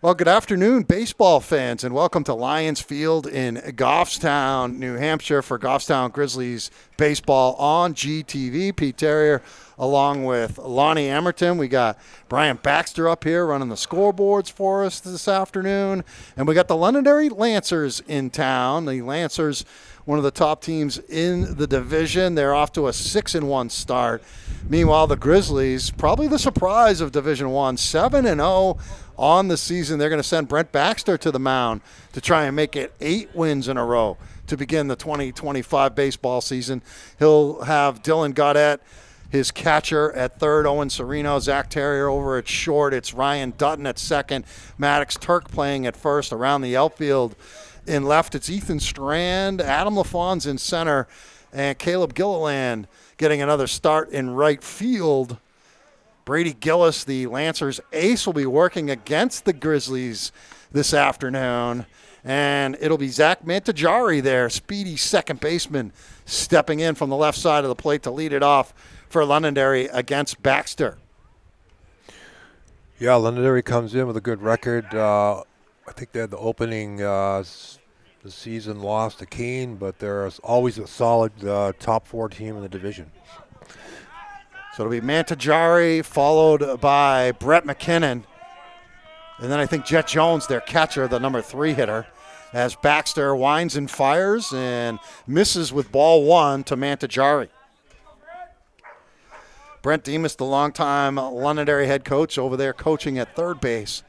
Well, good afternoon, baseball fans, and welcome to Lions Field in Goffstown, New Hampshire for Goffstown Grizzlies baseball on GTV. Pete Terrier along with Lonnie Emerton. We got Brian Baxter up here running the scoreboards for us this afternoon. And we got the Londonderry Lancers in town. The Lancers, one of the top teams in the division. They're off to a 6-1 start. Meanwhile, the Grizzlies, probably the surprise of Division I, 7-0 on the season. They're going to send Brent Baxter to the mound to try and make it 8 wins in a row to begin the 2025 baseball season. He'll have Dylan Gaudette, his catcher, at third, Owen Serino, Zach Terrier over at short. It's Ryan Dutton at second, Maddox Turk playing at first. Around the outfield in left, it's Ethan Strand, Adam LaFawn's in center, and Caleb Gilliland getting another start in right field. Brady Gillis, the Lancers ace, will be working against the Grizzlies this afternoon. And it'll be Zach Mantajari there, speedy second baseman, stepping in from the left side of the plate to lead it off for Londonderry against Baxter. Yeah, Londonderry comes in with a good record. I think they had the opening the season loss to Keene, but they're always a solid top 4 team in the division. So it'll be Mantajari followed by Brett McKinnon. And then I think Jet Jones, their catcher, the number 3 hitter, as Baxter winds and fires and misses with ball 1 to Mantajari. Brent Demas, the longtime Londonderry head coach, over there coaching at third base.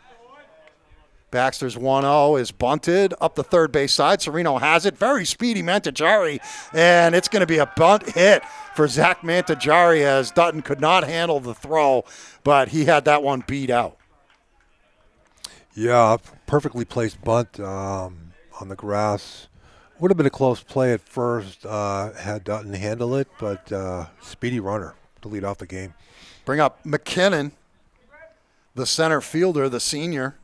Baxter's 1-0 is bunted up the third base side. Serino has it. Very speedy Mantajari. And it's going to be a bunt hit for Zach Mantajari as Dutton could not handle the throw, but he had that one beat out. Yeah, perfectly placed bunt on the grass. Would have been a close play at first had Dutton handle it, but speedy runner to lead off the game. Bring up McKinnon, the center fielder, the senior.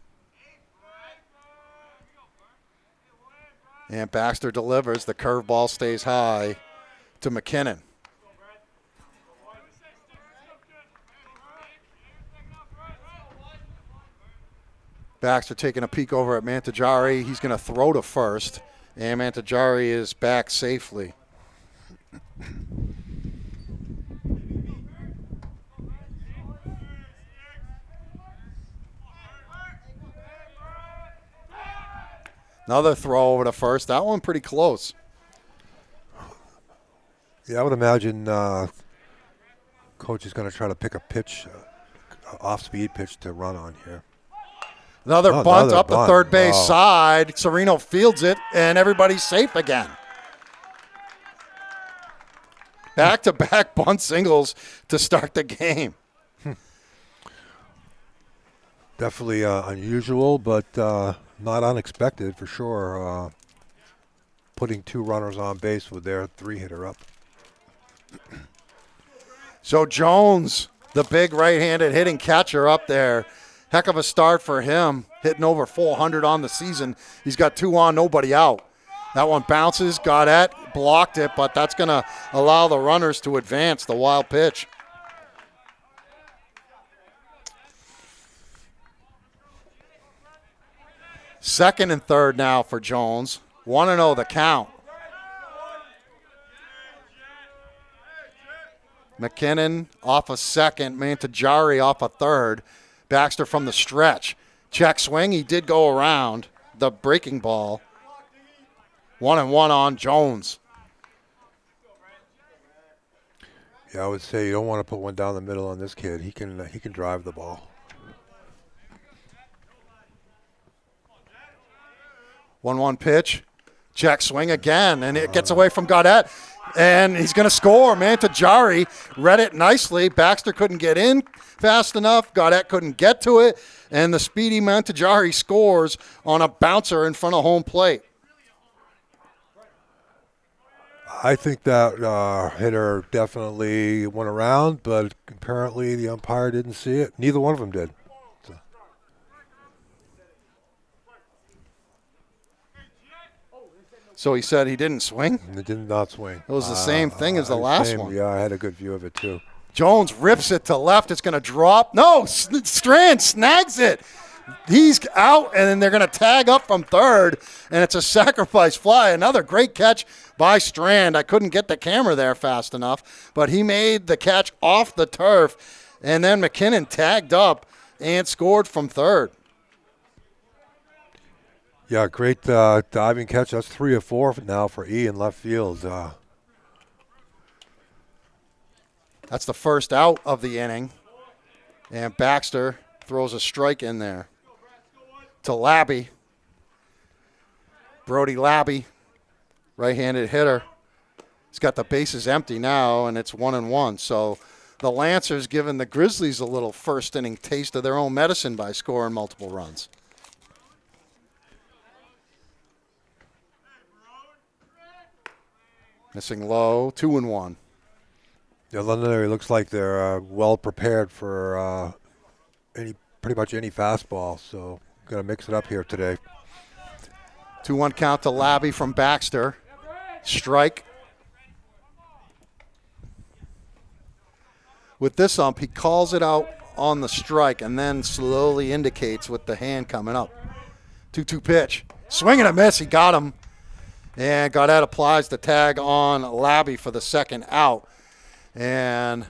And Baxter delivers. The curveball stays high to McKinnon. Baxter taking a peek over at Mantajari. He's going to throw to first, and Mantajari is back safely. Another throw over to first. That one pretty close. Yeah, I would imagine coach is going to try to pick a pitch, off-speed pitch to run on here. Another bunt up the third base side. Serino fields it, and everybody's safe again. Back-to-back bunt singles to start the game. Definitely unusual, but not unexpected for sure. Putting 2 runners on base with their 3-hitter up. So Jones, the big right-handed hitting catcher up there. Heck of a start for him, hitting over 400 on the season. He's got 2 on, nobody out. That one bounces, Gaudette blocked it, but that's going to allow the runners to advance the wild pitch. Second and third now for Jones. 1-0 the count. McKinnon off a second, Mantajari off a third. Baxter from the stretch. Check swing, he did go around the breaking ball. 1-1 on Jones. Yeah, I would say you don't want to put one down the middle on this kid. He can drive the ball. 1-1 pitch. Check swing again, and it gets away from Gaudette. And he's going to score. Mantajari read it nicely. Baxter couldn't get in fast enough. Gaudette couldn't get to it. And the speedy Mantajari scores on a bouncer in front of home plate. I think that hitter definitely went around, but apparently the umpire didn't see it. Neither one of them did. So he said he didn't swing? It did not swing. It was the same thing as the last one. Yeah, I had a good view of it too. Jones rips it to left. It's going to drop. No, Strand snags it. He's out, and then they're going to tag up from third, and it's a sacrifice fly. Another great catch by Strand. I couldn't get the camera there fast enough, but he made the catch off the turf, and then McKinnon tagged up and scored from third. Yeah, great diving catch. That's 3 of 4 now for E in left field. That's the first out of the inning, and Baxter throws a strike in there to Labby. Brody Labby, right-handed hitter. He's got the bases empty now, and it's 1-1. So the Lancers giving the Grizzlies a little first-inning taste of their own medicine by scoring multiple runs. Missing low, 2-1. Yeah, Londonderry looks like they're well prepared for pretty much any fastball, so going to mix it up here today. 2-1 count to Labby from Baxter. Strike. With this ump, he calls it out on the strike and then slowly indicates with the hand coming up. 2-2 pitch. Swing and a miss. He got him. And Gaudet applies the tag on Labby for the second out. And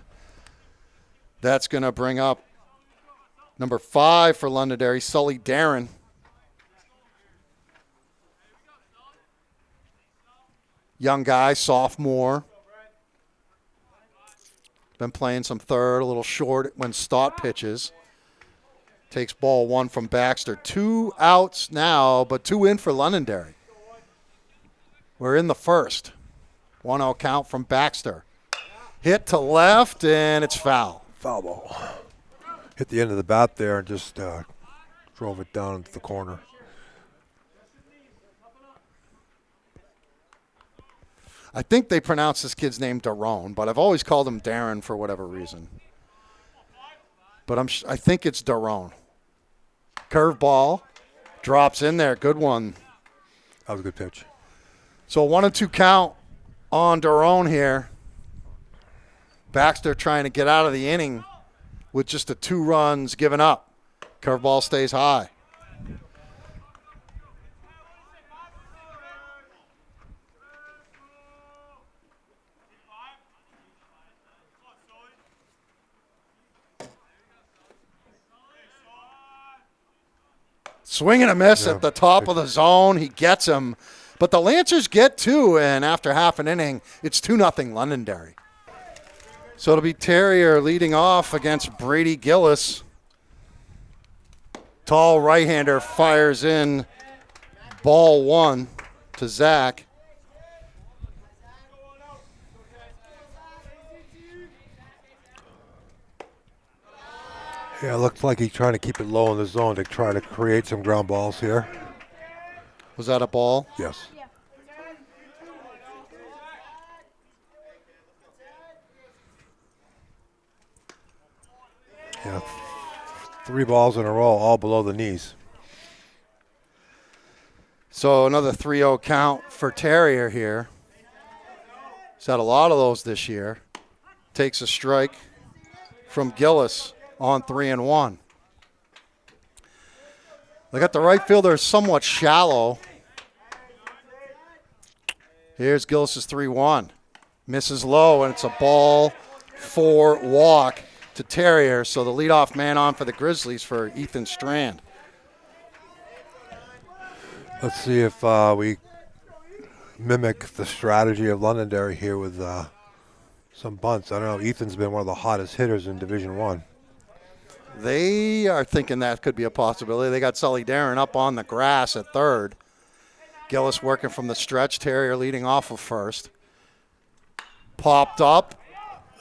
that's going to bring up number 5 for Londonderry, Sully Darren. Young guy, sophomore. Been playing some third, a little short when Stott pitches. Takes ball 1 from Baxter. 2 outs now, but 2 in for Londonderry. We're in the first. 1-0 count from Baxter. Hit to left, and it's foul. Foul ball. Hit the end of the bat there and just drove it down into the corner. I think they pronounce this kid's name Daron, but I've always called him Darren for whatever reason. But I think it's Daron. Curveball. Drops in there. Good one. That was a good pitch. So 1-2 count on Daron here. Baxter trying to get out of the inning with just the 2 runs given up. Curveball stays high. Swing and a miss at the top of the zone. He gets him. But the Lancers get 2, and after half an inning, it's 2-0 Londonderry. So it'll be Terrier leading off against Brady Gillis. Tall right-hander fires in ball 1 to Zach. Yeah, it looks like he's trying to keep it low in the zone to try to create some ground balls here. Was that a ball? Yes. Yeah, 3 balls in a row, all below the knees. So another 3-0 count for Terrier here. He's had a lot of those this year. Takes a strike from Gillis on 3-1. They got the right fielder somewhat shallow. Here's Gillis' 3-1. Misses low, and it's a ball 4 walk to Terrier. So the leadoff man on for the Grizzlies for Ethan Strand. Let's see if we mimic the strategy of Londonderry here with some bunts. I don't know. Ethan's been one of the hottest hitters in Division I. They are thinking that could be a possibility. They got Sully Darren up on the grass at third. Gillis working from the stretch. Terrier leading off of first. Popped up.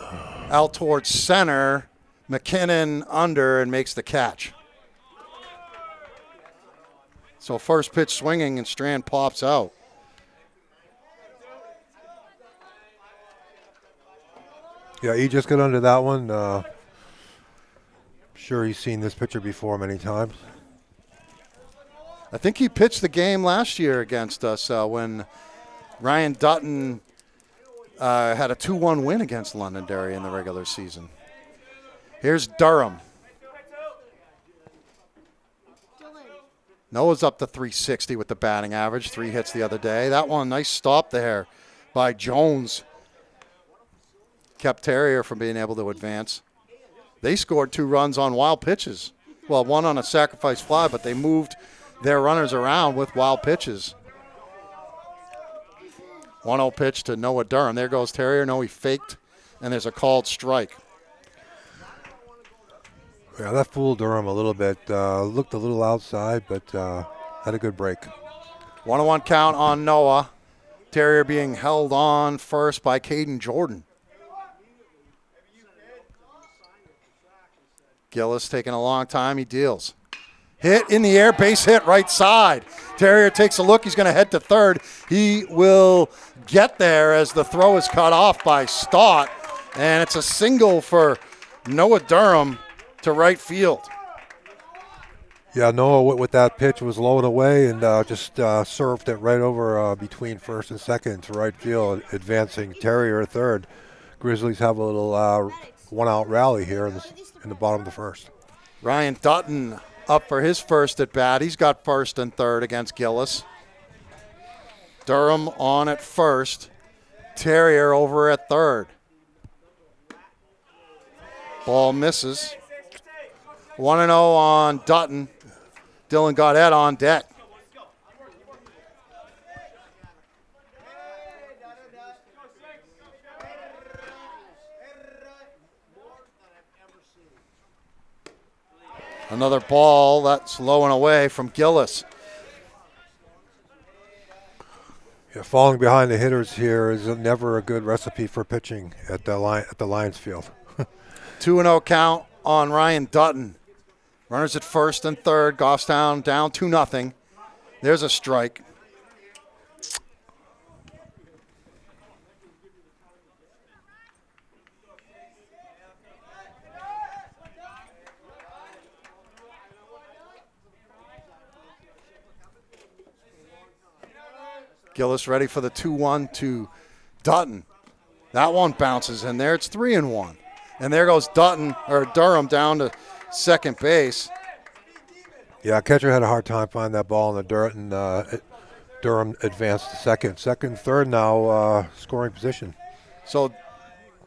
Out towards center. McKinnon under and makes the catch. So first pitch swinging and Strand pops out. Yeah, he just got under that one. Sure, he's seen this pitcher before many times. I think he pitched the game last year against us when Ryan Dutton had a 2-1 win against Londonderry in the regular season. Here's Durham. Noah's up to 360 with the batting average. 3 hits the other day. That one, nice stop there by Jones. Kept Terrier from being able to advance. They scored 2 runs on wild pitches. Well, 1 on a sacrifice fly, but they moved their runners around with wild pitches. 1-0 pitch to Noah Durham. There goes Terrier. No, he faked, and there's a called strike. Yeah, that fooled Durham a little bit. Looked a little outside, but had a good break. 1-1 count on Noah. Terrier being held on first by Caden Jordan. Gillis taking a long time. He deals. Hit in the air, base hit right side. Terrier takes a look. He's going to head to third. He will get there as the throw is cut off by Stott. And it's a single for Noah Durham to right field. Yeah, Noah with that pitch was low and away and just served it right over between first and second to right field, advancing Terrier third. Grizzlies have a little one-out rally here in the bottom of the first. Ryan Dutton up for his first at bat. He's got first and third against Gillis. Durham on at first. Terrier over at third. Ball misses. 1-0 on Dutton. Dylan Gaudette on deck. Another ball that's low and away from Gillis. Yeah, falling behind the hitters here is never a good recipe for pitching at the Lions field. 2-0 count on Ryan Dutton. Runners at first and third. Goffstown down 2-0. There's a strike. Gillis ready for the 2-1 to Dutton. That one bounces in there. It's 3-1. And there goes Durham down to second base. Yeah, catcher had a hard time finding that ball in the dirt, and Durham advanced to second. Second, third now scoring position. So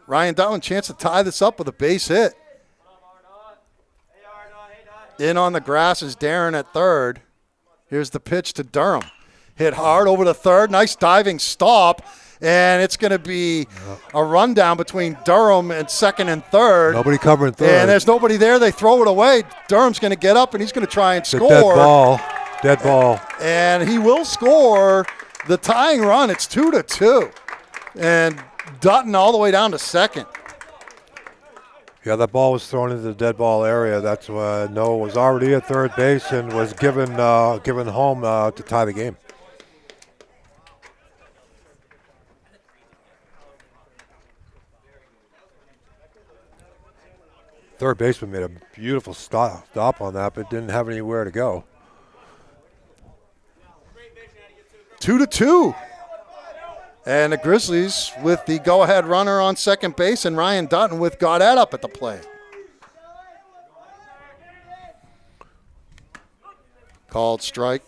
Ryan Dutton, chance to tie this up with a base hit. In on the grass is Darren at third. Here's the pitch to Durham. Hit hard over to third. Nice diving stop. And it's going to be a rundown between Durham and second and third. Nobody covering third. And there's nobody there. They throw it away. Durham's going to get up, and he's going to try and score. Dead ball. And he will score the tying run. It's 2-2. And Dutton all the way down to second. Yeah, that ball was thrown into the dead ball area. That's why Noah was already at third base and was given home to tie the game. Third baseman made a beautiful stop on that, but didn't have anywhere to go. 2-2. And the Grizzlies with the go-ahead runner on second base and Ryan Dutton with Gaudette up at the plate. Called strike.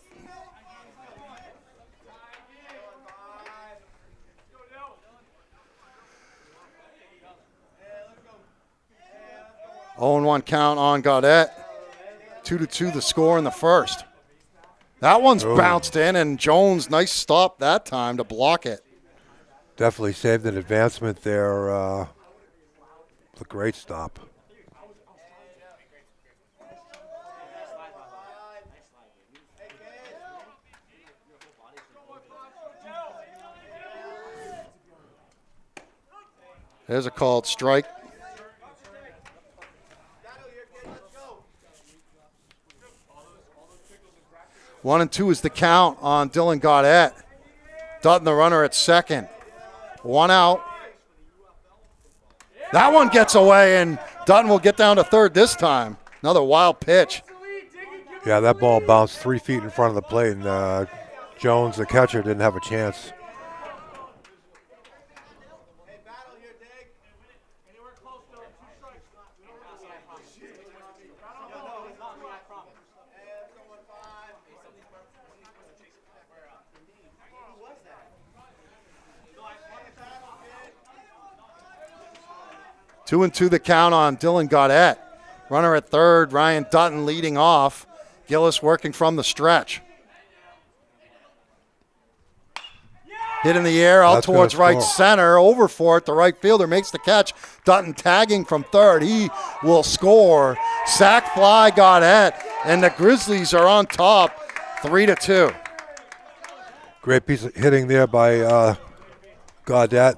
Oh, 0-1 count on Gaudette. 2-2 the score in the first. That one's bounced in, and Jones, nice stop that time to block it. Definitely saved an advancement there. A great stop. There's a called strike. One and two is the count on Dylan Gaudette. Dutton, the runner at second. One out. That one gets away, and Dutton will get down to third this time. Another wild pitch. Yeah, that ball bounced 3 feet in front of the plate, and Jones, the catcher, didn't have a chance. 2-2 the count on Dylan Gaudette. Runner at third, Ryan Dutton leading off. Gillis working from the stretch. Hit in the air out towards right center. Over for it. The right fielder makes the catch. Dutton tagging from third. He will score. Sack fly Gaudette. And the Grizzlies are on top 3-2. Great piece of hitting there by Gaudette.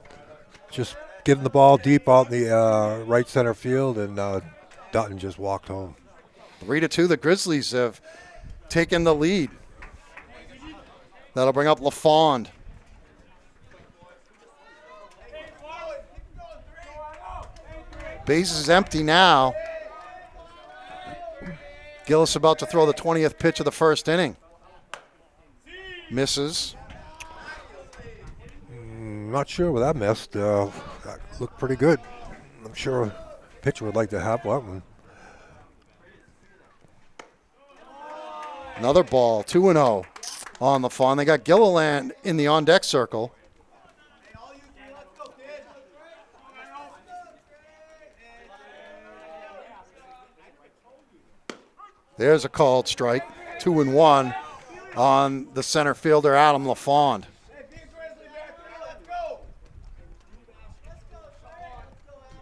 Just getting the ball deep out in the right center field, and Dutton just walked home. 3-2, the Grizzlies have taken the lead. That'll bring up LaFond. Base is empty now. Gillis about to throw the 20th pitch of the first inning. Misses. Not sure where that missed. That looked pretty good. I'm sure a pitcher would like to have one. Another ball, 2-0 on the Fawn. They got Gilliland in the on-deck circle. There's a called strike, 2-1 on the center fielder, Adam LaFond.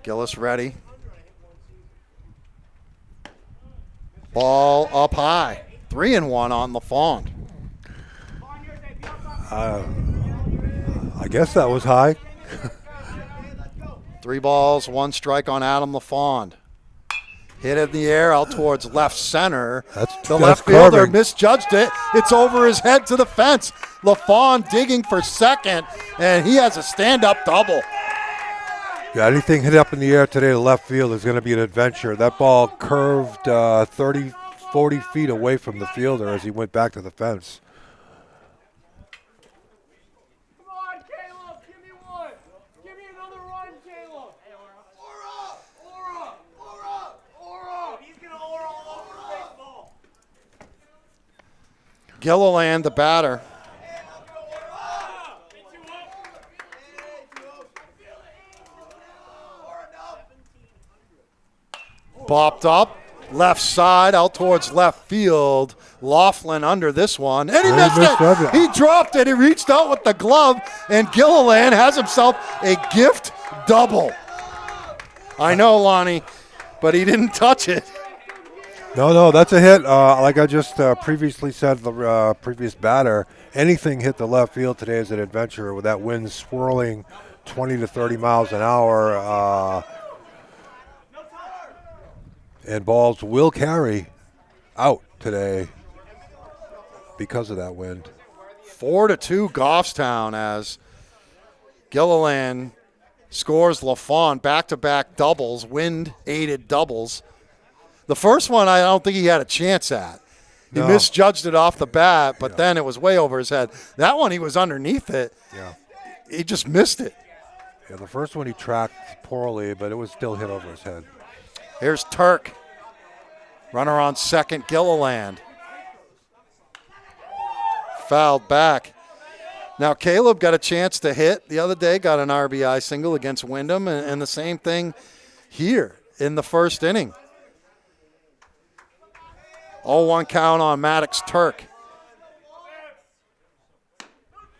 Gillis ready. Ball up high, 3-1 on LaFond. I guess that was high. 3 balls, 1 strike on Adam LaFond. Hit in the air out towards left center. The left fielder misjudged it. It's over his head to the fence. LaFond digging for second, and he has a stand-up double. Yeah, anything hit up in the air today to left field is going to be an adventure. That ball curved 30, 40 feet away from the fielder as he went back to the fence. Come on, Caleb, give me one. Give me another run, Caleb. Hey, Aura. He's going to Aura all over the baseball. Gilliland, the batter. Bopped up, left side, out towards left field. Laughlin under this one, and he missed it. He dropped it. He reached out with the glove, and Gilliland has himself a gift double. I know, Lonnie, but he didn't touch it. No, that's a hit. Like I just previously said, the previous batter, anything hit the left field today is an adventure with that wind swirling 20 to 30 miles an hour. And balls will carry out today because of that wind. 4-2 Goffstown as Gilliland scores LaFond, back-to-back doubles, wind-aided doubles. The first one I don't think he had a chance at. He misjudged it off the bat, but then it was way over his head. That one he was underneath it. Yeah. He just missed it. Yeah, the first one he tracked poorly, but it was still hit over his head. Here's Turk. Runner on second, Gilliland. Fouled back. Now, Caleb got a chance to hit the other day, got an RBI single against Wyndham, and the same thing here in the first inning. 0-1 count on Maddox Turk.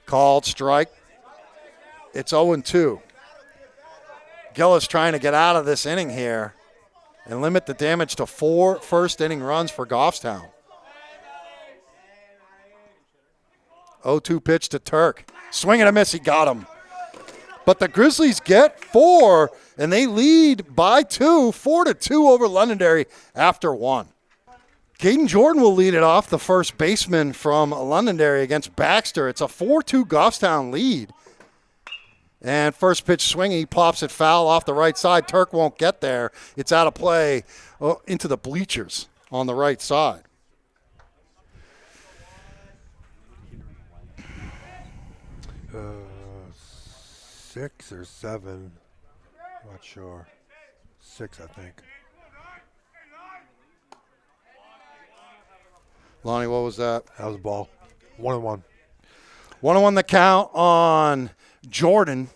Called strike. It's 0-2. Gillis trying to get out of this inning here and limit the damage to 4 first-inning runs for Goffstown. 0-2 pitch to Turk. Swing and a miss, he got him. But the Grizzlies get 4, and they lead by 2, 4-2 over Londonderry after 1. Caden Jordan will lead it off, the first baseman from Londonderry against Baxter. It's a 4-2 Goffstown lead. And first pitch swing, he pops it foul off the right side. Turk won't get there. It's out of play into the bleachers on the right side. Six or 7, not sure. 6, I think. Lonnie, what was that? That was a ball. 1-1. 1-1 the count on Jordan.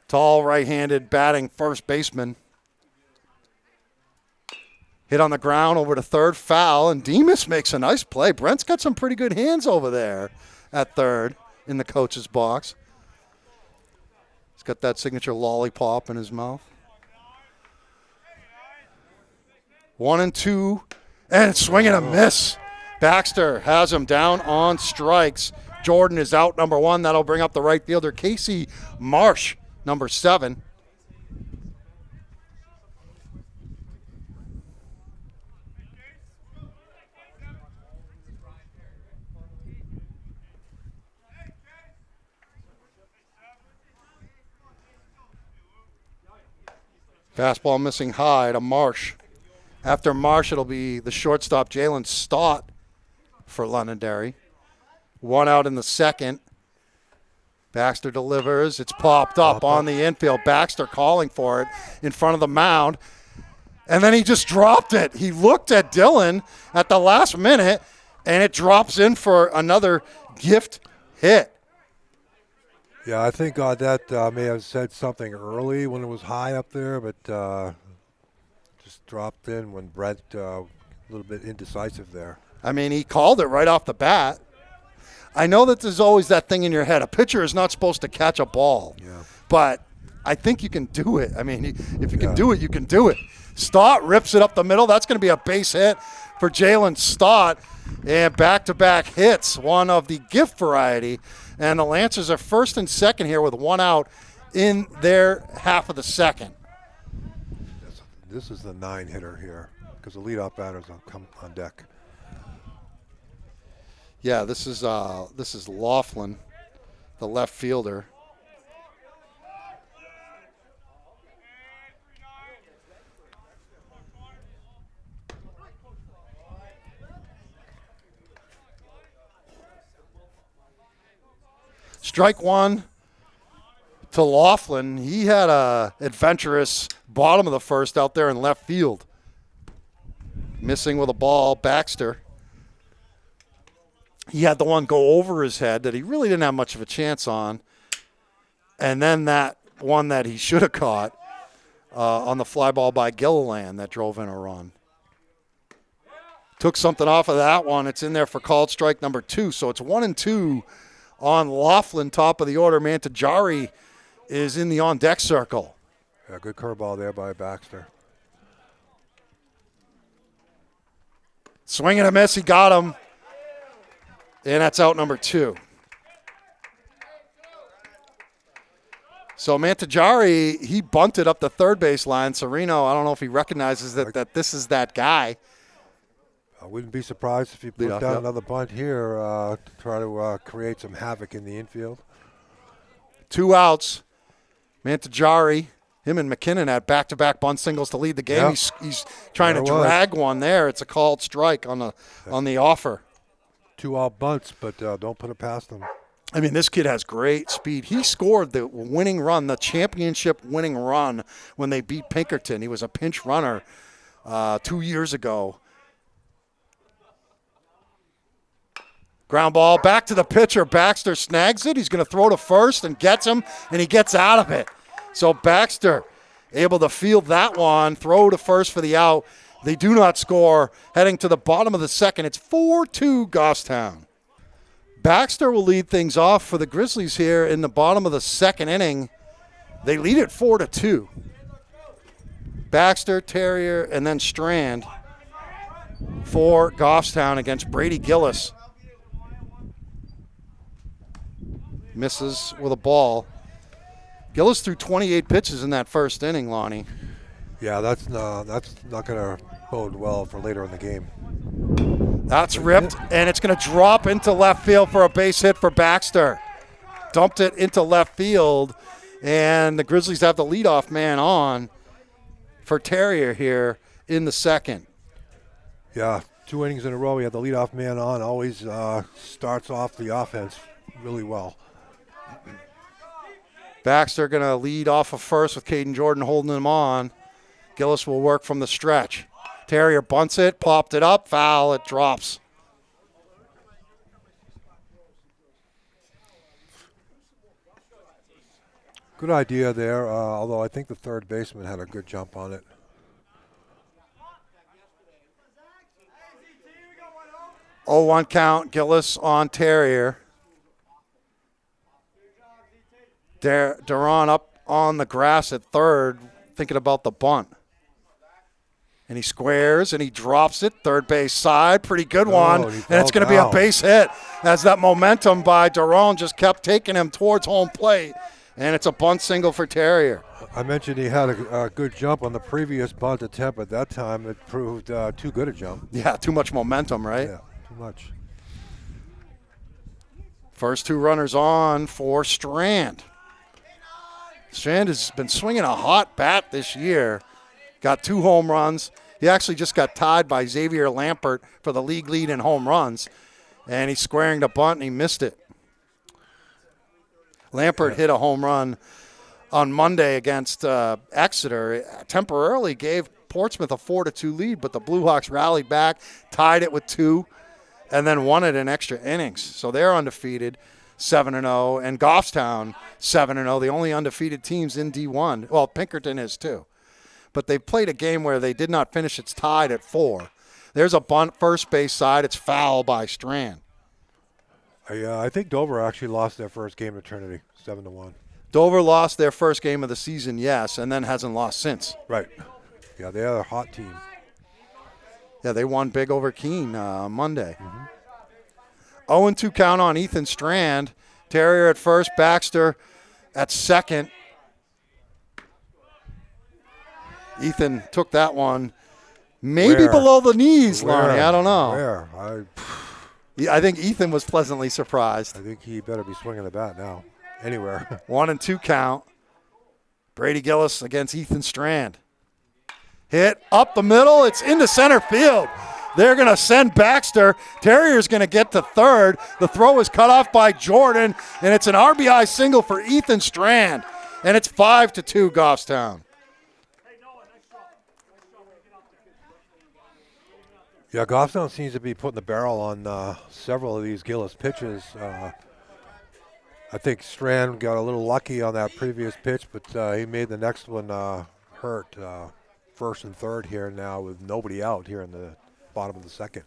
Tall right-handed batting first baseman. Hit on the ground over to third, foul, and Demas makes a nice play. Brent's got some pretty good hands over there at third in the coach's box. He's got that signature lollipop in his mouth. 1-2, and swing and a miss. Baxter has him down on strikes. Jordan is out, number 1. That'll bring up the right fielder, Casey Marsh, number 7. Fastball missing high to Marsh. After Marsh, it'll be the shortstop, Jalen Stott, for Londonderry. 1 out in the second. Baxter delivers. It's popped up on the infield. Baxter calling for it in front of the mound. And then he just dropped it. He looked at Dylan at the last minute, and it drops in for another gift hit. Yeah, I think that may have said something early when it was high up there, but just dropped in when Brent a little bit indecisive there. I mean, he called it right off the bat. I know that there's always that thing in your head. A pitcher is not supposed to catch a ball. Yeah. But I think you can do it. I mean, if you can do it, you can do it. Stott rips it up the middle. That's going to be a base hit for Jalen Stott. And back-to-back hits, one of the gift variety. And the Lancers are first and second here with 1 out in their half of the second. This is the 9-hitter here because the leadoff batters will come on deck. Yeah, this is Laughlin, the left fielder. Strike 1 to Laughlin. He had a adventurous bottom of the first out there in left field. Missing with a ball, Baxter. He had the one go over his head that he really didn't have much of a chance on. And then that one that he should have caught on the fly ball by Gilliland that drove in a run. Took something off of that one. It's in there for called strike number 2. So it's 1-2 on Laughlin, top of the order. Mantajari is in the on-deck circle. Yeah, good curveball there by Baxter. Swing and a miss. He got him. And that's out number 2. So Mantajari, he bunted up the third base line. Sereno, I don't know if he recognizes that this is that guy. I wouldn't be surprised if he put down another bunt here to try to create some havoc in the infield. 2 outs. Mantajari, him and McKinnon had back-to-back bunt singles to lead the game. Yep. He's trying to drag one there. It's a called strike on the offer. 2 out bunts, but don't put it past them. I mean, this kid has great speed. He scored the winning run, the championship winning run when they beat Pinkerton. He was a pinch runner 2 years ago. Ground ball back to the pitcher. Baxter snags it. He's going to throw to first and gets him, and he gets out of it. So Baxter able to field that one, throw to first for the out. They do not score. Heading to the bottom of the second, it's 4-2 Goffstown. Baxter will lead things off for the Grizzlies here in the bottom of the second inning. They lead it 4-2. Baxter, Terrier, and then Strand for Goffstown against Brady Gillis. Misses with a ball. Gillis threw 28 pitches in that first inning, Lonnie. Yeah, that's not going to bode well for later in the game. That's ripped, and it's going to drop into left field for a base hit for Baxter. Dumped it into left field, and the Grizzlies have the leadoff man on for Terrier here in the second. Yeah, 2 innings in a row. We have the leadoff man on. Always starts off the offense really well. Baxter going to lead off of first with Caden Jordan holding him on. Gillis will work from the stretch. Terrier bunts it, popped it up, foul, it drops. Good idea there, although I think the third baseman had a good jump on it. 0-1 count, Gillis on Terrier. Duran up on the grass at third, thinking about the bunt. And he squares and he drops it, third base side, pretty good one. And it's going to be a base hit as that momentum by Duran just kept taking him towards home plate. And it's a bunt single for Terrier. I mentioned he had a good jump on the previous bunt attempt. At that time, it proved too good a jump. Yeah, too much momentum, right? Yeah, too much. First two runners on for Strand. Strand has been swinging a hot bat this year. Got 2 home runs. He actually just got tied by Xavier Lampert for the league lead in home runs. And he's squaring the bunt, and he missed it. Lampert hit a home run on Monday against Exeter. It temporarily gave Portsmouth a 4-2 lead, but the Blue Hawks rallied back, tied it with 2, and then won it in extra innings. So they're undefeated, 7-0, and Goffstown 7-0, the only undefeated teams in D1. Well, Pinkerton is too. But they played a game where they did not finish. It's tied at 4. There's a bunt first base side. It's foul by Strand. I think Dover actually lost their first game to Trinity, 7-1. Dover lost their first game of the season, yes, and then hasn't lost since. Right. Yeah, they are a hot team. Yeah, they won big over Keene Monday. 0-2 count on Ethan Strand. Terrier at first, Baxter at second. Ethan took that one maybe below the knees, Lonnie. I don't know. Where? I think Ethan was pleasantly surprised. I think he better be swinging the bat now. Anywhere. 1-2 count. Brady Gillis against Ethan Strand. Hit up the middle. It's into center field. They're going to send Baxter. Terrier's going to get to third. The throw is cut off by Jordan, and it's an RBI single for Ethan Strand. And it's 5-2 Goffstown. Yeah, Goffstown seems to be putting the barrel on several of these Gillis pitches. I think Strand got a little lucky on that previous pitch, but he made the next one hurt. First and third here now with nobody out here in the bottom of the second.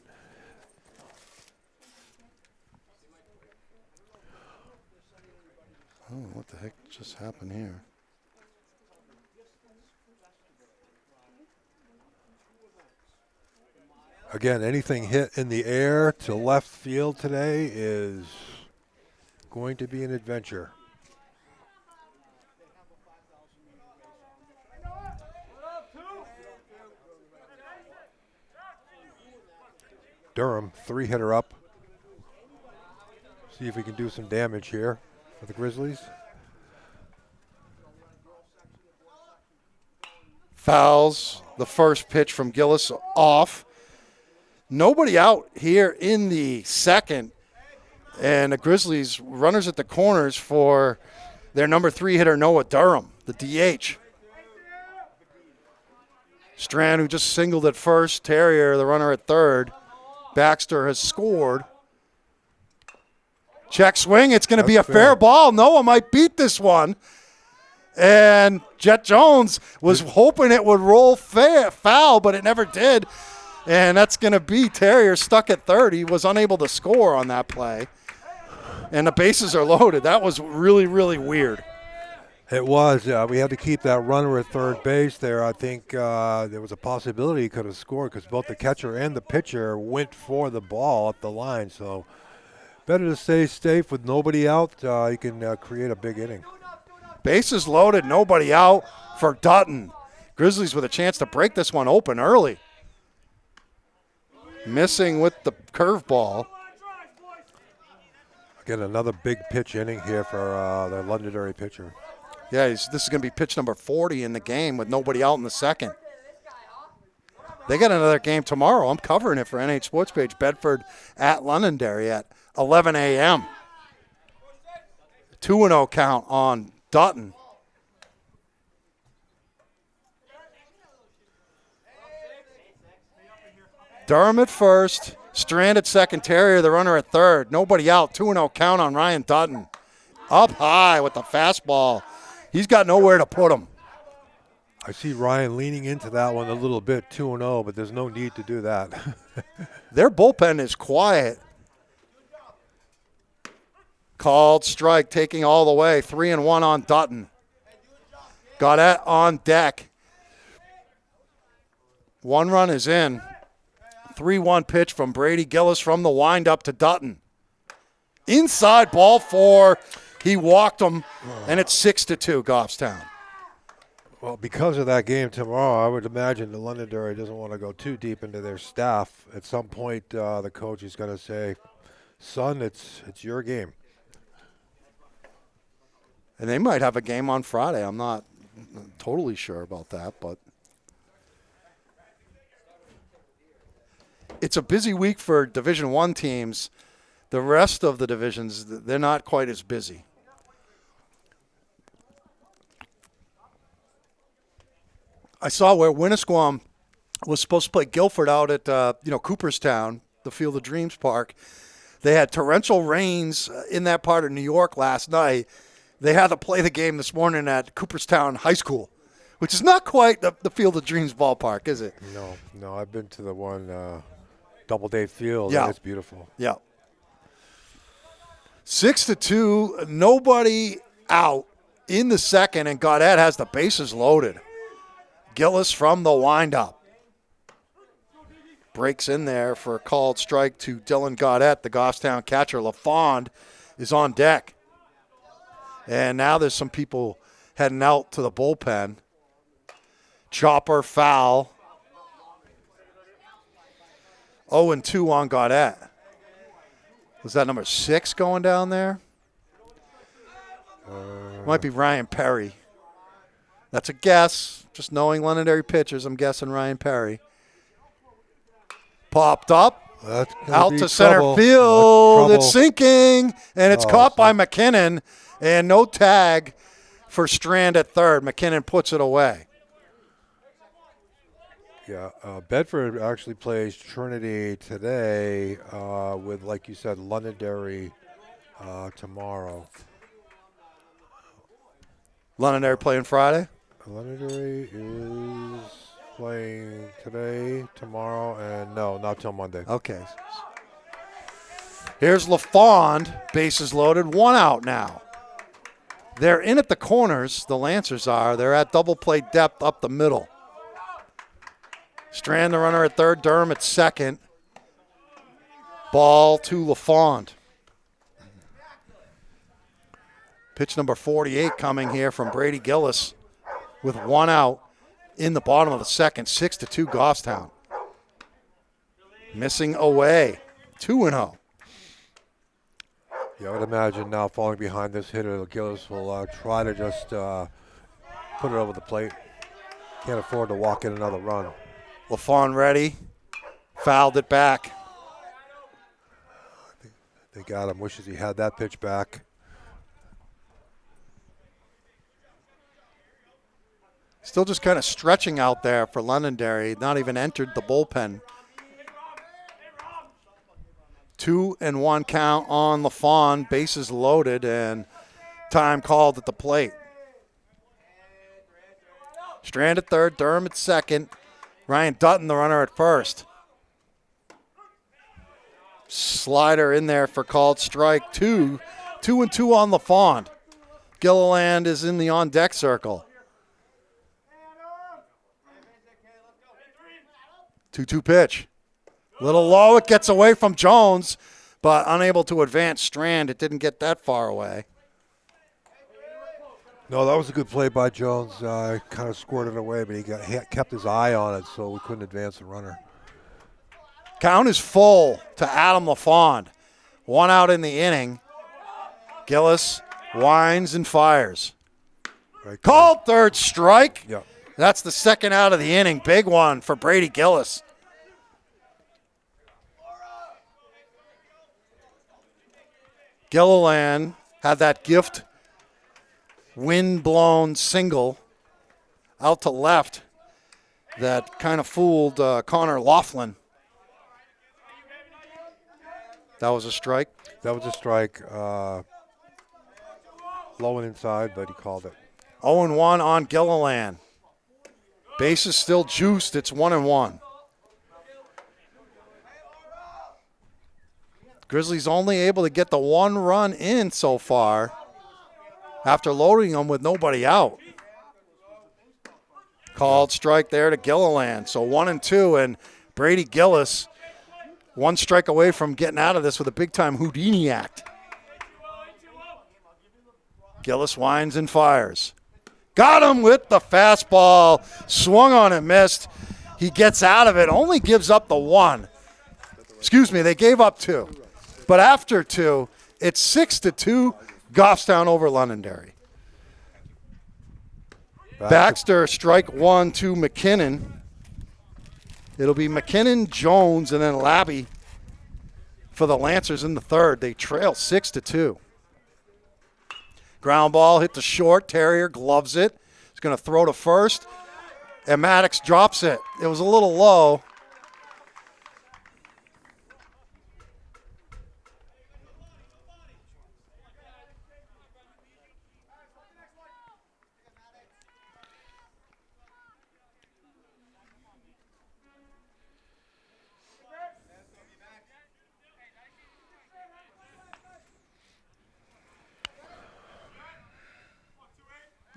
Oh, what the heck just happened here? Again, anything hit in the air to left field today is going to be an adventure. Durham, 3-hitter up. See if we can do some damage here for the Grizzlies. Fouls the first pitch from Gillis off. Nobody out here in the second. And the Grizzlies runners at the corners for their number 3 hitter, Noah Durham, the DH. Strand, who just singled at first. Terrier, the runner at third. Baxter has scored. Check swing. It's going to be a fair ball. Noah might beat this one. And Jet Jones was hoping it would roll foul, but it never did. And that's going to be Terrier stuck at third. He was unable to score on that play. And the bases are loaded. That was really, really weird. It was. We had to keep that runner at third base there. I think there was a possibility he could have scored because both the catcher and the pitcher went for the ball up the line. So better to stay safe with nobody out. You can create a big inning. Bases loaded, nobody out for Dutton. Grizzlies with a chance to break this one open early. Missing with the curveball. Again, another big pitch inning here for the Londonderry pitcher. Yeah, this is going to be pitch number 40 in the game with nobody out in the second. They got another game tomorrow. I'm covering it for NH Sports Page. Bedford at Londonderry at 11 a.m. 2-0 count on Dutton. Durham at first. Strand at second. Terrier, the runner at third. Nobody out. 2-0 count on Ryan Dutton. Up high with the fastball. He's got nowhere to put him. I see Ryan leaning into that one a little bit, 2-0, but there's no need to do that. Their bullpen is quiet. Called strike, taking all the way. 3-1 on Dutton. Gaudette on deck. 1 run is in. 3-1 pitch from Brady Gillis from the windup to Dutton. Inside ball 4. He walked him, and it's 6-2 Goffstown. Well, because of that game tomorrow, I would imagine the Londonderry doesn't want to go too deep into their staff. At some point, the coach is going to say, son, it's your game. And they might have a game on Friday. I'm not totally sure about that, but it's a busy week for Division I teams. The rest of the divisions, they're not quite as busy. I saw where Winnisquam was supposed to play Guilford out at Cooperstown, the Field of Dreams Park. They had torrential rains in that part of New York last night. They had to play the game this morning at Cooperstown High School, which is not quite the Field of Dreams ballpark, is it? No, I've been to the one Doubleday Field. Yeah. It's beautiful. Yeah. 6-2, nobody out in the second, and Gaudette has the bases loaded. Gillis from the windup. Breaks in there for a called strike to Dylan Gaudette, the Goffstown catcher. LaFond is on deck. And now there's some people heading out to the bullpen. Chopper foul. 0-2 on Gaudette. Was that number 6 going down there? Might be Ryan Perry. That's a guess. Just knowing Londonderry pitchers, I'm guessing Ryan Perry. Popped up. Out to center field. It's sinking, and it's caught by McKinnon. And no tag for Strand at third. McKinnon puts it away. Yeah, Bedford actually plays Trinity today with, like you said, Londonderry tomorrow. Londonderry playing Friday? Londonderry is playing today, tomorrow, and no, not till Monday. Okay. Here's LaFond, bases loaded, 1 out now. They're in at the corners, the Lancers are. They're at double play depth up the middle. Strand, the runner at third, Durham at second. Ball to LaFond. Pitch number 48 coming here from Brady Gillis with 1 out in the bottom of the second. 6-2 Goffstown. Missing away. 2-0. Yeah, I would imagine now falling behind this hitter, Gillis will try to just put it over the plate. Can't afford to walk in another run. LaFond ready. Fouled it back. They got him. Wishes he had that pitch back. Still just kind of stretching out there for Londonderry. Not even entered the bullpen. 2-1 count on LaFond. Bases loaded and time called at the plate. Strand at third, Durham at second. Ryan Dutton, the runner at first. Slider in there for called strike 2. 2-2 on LaFond. Gilliland is in the on-deck circle. 2-2 pitch. Little low, it gets away from Jones, but unable to advance Strand. It didn't get that far away. No, that was a good play by Jones. Kind of squirted it away, but he kept his eye on it, so we couldn't advance the runner. Count is full to Adam LaFond. 1 out in the inning. Gillis winds and fires. Right, Called third strike. Yeah. That's the second out of the inning. Big one for Brady Gillis. Gilliland had that gift wind-blown single out to left that kind of fooled Connor Laughlin. That was a strike? That was a strike. Low and inside, but he called it. 0-1 on Gilliland. Base is still juiced. It's 1-1. Grizzlies only able to get the one run in so far after loading them with nobody out. Called strike there to Gilliland. So 1-2, and Brady Gillis one strike away from getting out of this with a big-time Houdini act. Gillis winds and fires. Got him with the fastball. Swung on and missed. He gets out of it. Only gives up the one. Excuse me, they gave up two. But after two, it's 6-2, Goffstown over Londonderry. Baxter strike one to McKinnon. It'll be McKinnon, Jones, and then Labby for the Lancers in the third. They trail 6-2. Ground ball hit the short. Terrier gloves it. He's going to throw to first. And Maddox drops it. It was a little low.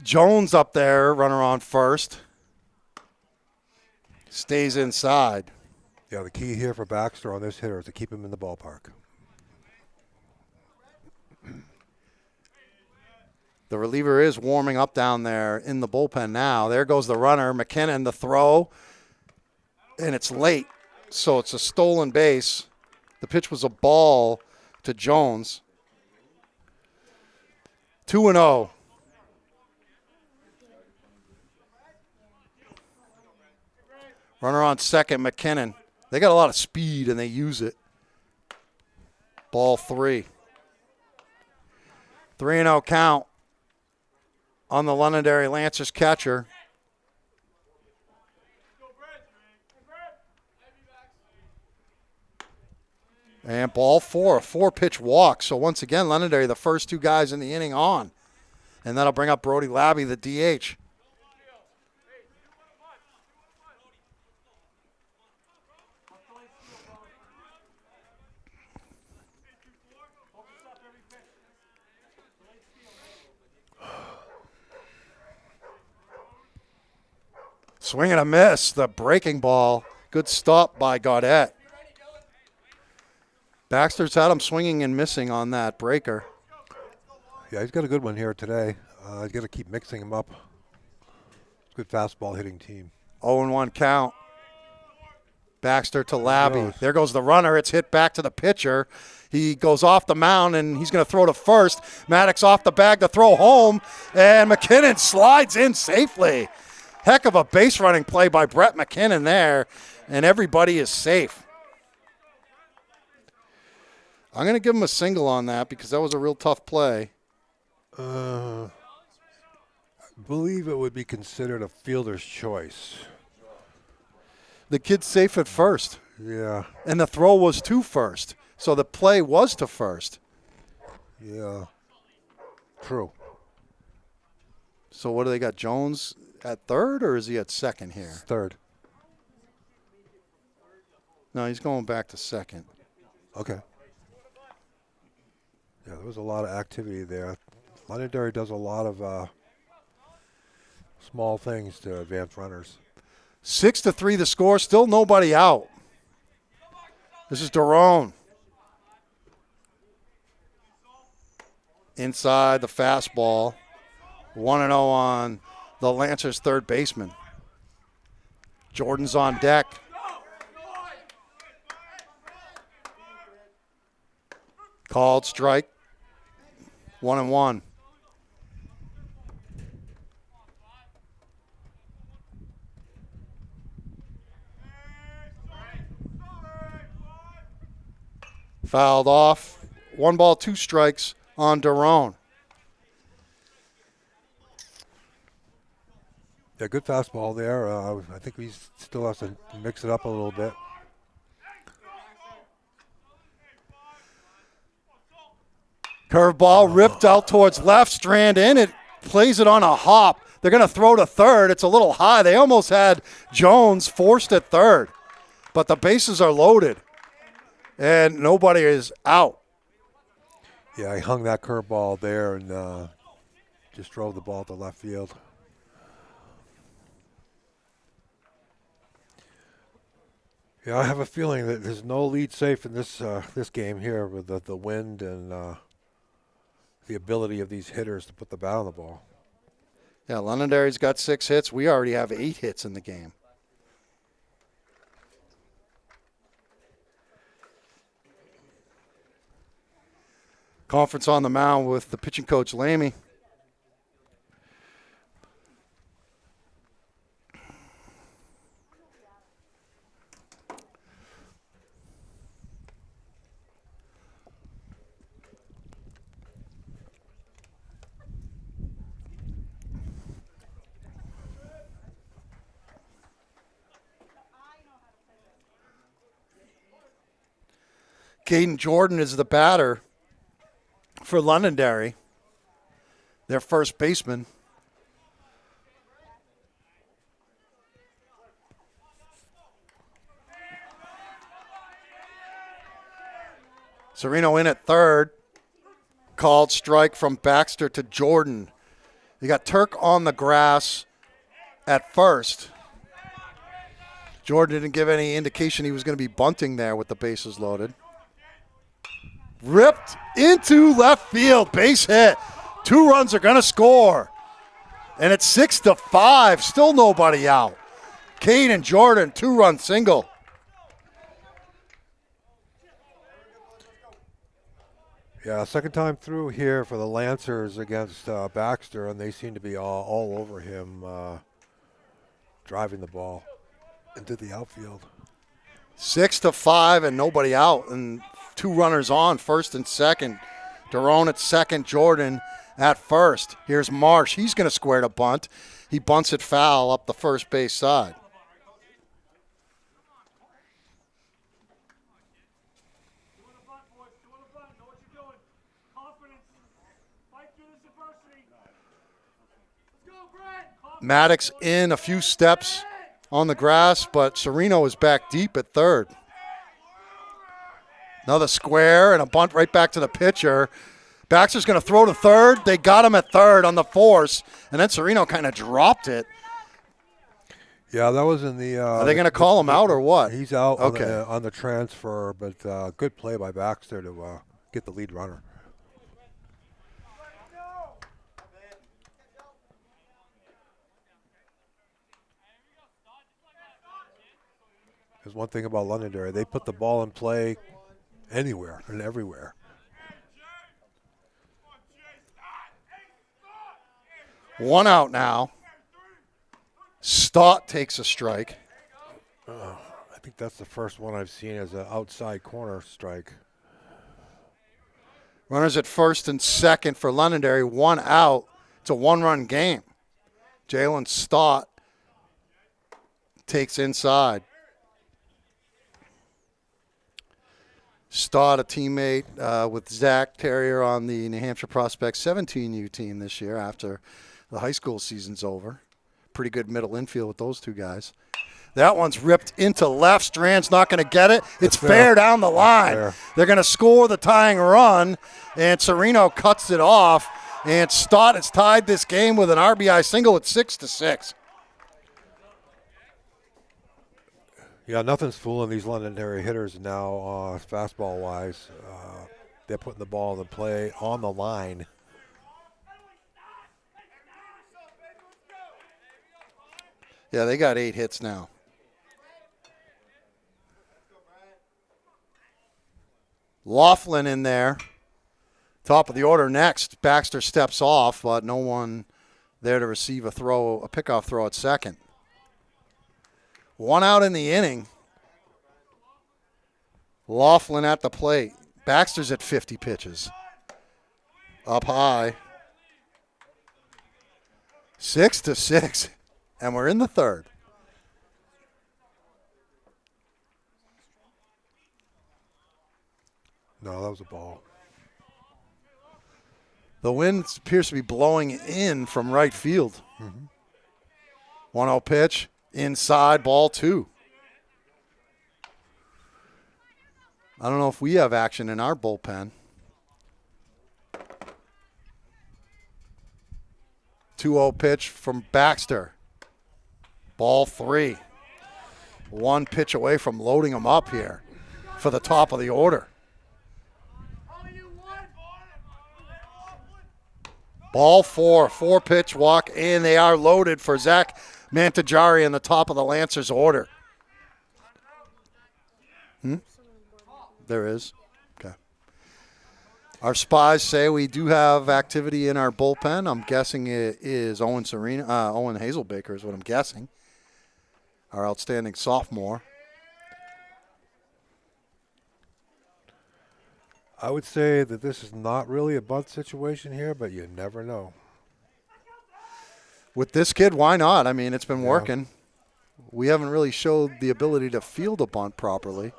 Jones up there, runner on first. Stays inside. Yeah, the key here for Baxter on this hitter is to keep him in the ballpark. The reliever is warming up down there in the bullpen now. There goes the runner, McKinnon, the throw, and it's late, so it's a stolen base. The pitch was a ball to Jones. 2-0. Runner on second, McKinnon. They got a lot of speed, and they use it. Ball 3. 3-0 count on the Londonderry Lancers catcher. And ball 4, a 4-pitch walk. So once again, Londonderry, the first two guys in the inning on. And that'll bring up Brody Labby, the DH. Swing and a miss, the breaking ball. Good stop by Gaudette. Baxter's had him swinging and missing on that breaker. Yeah, he's got a good one here today. He's got to keep mixing him up. Good fastball hitting team. 0-1 count. Baxter to Labby. There goes the runner. It's hit back to the pitcher. He goes off the mound, and he's going to throw to first. Maddox off the bag to throw home, and McKinnon slides in safely. Heck of a base running play by Brett McKinnon there, and everybody is safe. I'm going to give him a single on that because that was a real tough play. I believe it would be considered a fielder's choice. The kid's safe at first. Yeah. And the throw was to first, so the play was to first. Yeah. True. So what do they got, Jones at third, or is he at second here? Third. No, he's going back to second. Okay. Yeah, there was a lot of activity there. Londonderry does a lot of small things to advance runners. 6-3 the score, still nobody out. This is Daron. Inside the fastball. 1-0 on the Lancers' third baseman. Jordan's on deck. Called strike. 1-1. Fouled off. 1 ball, 2 strikes on Daron. Yeah, good fastball there. I think he still has to mix it up a little bit. Curveball ripped out towards left, strand in. It plays it on a hop. They're going to throw to third. It's a little high. They almost had Jones forced at third, but the bases are loaded, and nobody is out. Yeah, he hung that curveball there and just drove the ball to left field. Yeah, I have a feeling that there's no lead safe in this game here with the wind and the ability of these hitters to put the bat on the ball. Yeah, Londonderry's got 6 hits. We already have 8 hits in the game. Conference on the mound with the pitching coach, Lamy. Caden Jordan is the batter for Londonderry, their first baseman. Sereno in at third. Called strike from Baxter to Jordan. You got Turk on the grass at first. Jordan didn't give any indication he was going to be bunting there with the bases loaded. Ripped into left field, base hit. 2 runs are going to score. And it's 6-5, still nobody out. Kane and Jordan, 2-run single. Yeah, second time through here for the Lancers against Baxter, and they seem to be all over him, driving the ball into the outfield. 6-5 and nobody out, and 2 runners on, first and second. Daron at second, Jordan at first. Here's Marsh. He's going to square the bunt. He bunts it foul up the first base side. Maddox in a few steps on the grass, but Sereno is back deep at third. Another square and a bunt right back to the pitcher. Baxter's going to throw to third. They got him at third on the force, and then Sereno kind of dropped it. Yeah, that was in the. Are they going to call him out or what? He's out Okay. on the transfer, but good play by Baxter to get the lead runner. There's one thing about Londonderry. They put the ball in play anywhere and everywhere. One out now. Stott takes a strike. I think that's the first one I've seen as an outside corner strike. Runners at first and second for Londonderry. 1 out. It's a 1-run game. Jalen Stott takes inside. Stott, a teammate with Zach Terrier on the New Hampshire Prospects 17U team this year after the high school season's over. Pretty good middle infield with those 2 guys. That one's ripped into left. Strand's not going to get it. It's fair down the line. They're going to score the tying run, and Sereno cuts it off. And Stott has tied this game with an RBI single at 6-6. Yeah, nothing's fooling these Londonderry hitters now, fastball-wise. They're putting the ball in the play on the line. Yeah, they got 8 hits now. Laughlin in there. Top of the order next. Baxter steps off, but no one there to receive a pickoff throw at second. 1 out in the inning. Laughlin at the plate. Baxter's at 50 pitches. Up high. 6-6. And we're in the third. No, that was a ball. The wind appears to be blowing in from right field. 1-0 pitch, inside, ball 2. I don't know if we have action in our bullpen. 2-0 pitch from Baxter. Ball 3. 1 pitch away from loading him up here for the top of the order. Ball 4, 4-pitch walk, and they are loaded for Zach Mantajari in the top of the Lancers order. There is. Okay. Our spies say we do have activity in our bullpen. I'm guessing it is Owen Hazelbaker is what I'm guessing. Our outstanding sophomore. I would say that this is not really a bunt situation here, but you never know. With this kid, why not? I mean, it's been working. We haven't really showed the ability to field a bunt properly.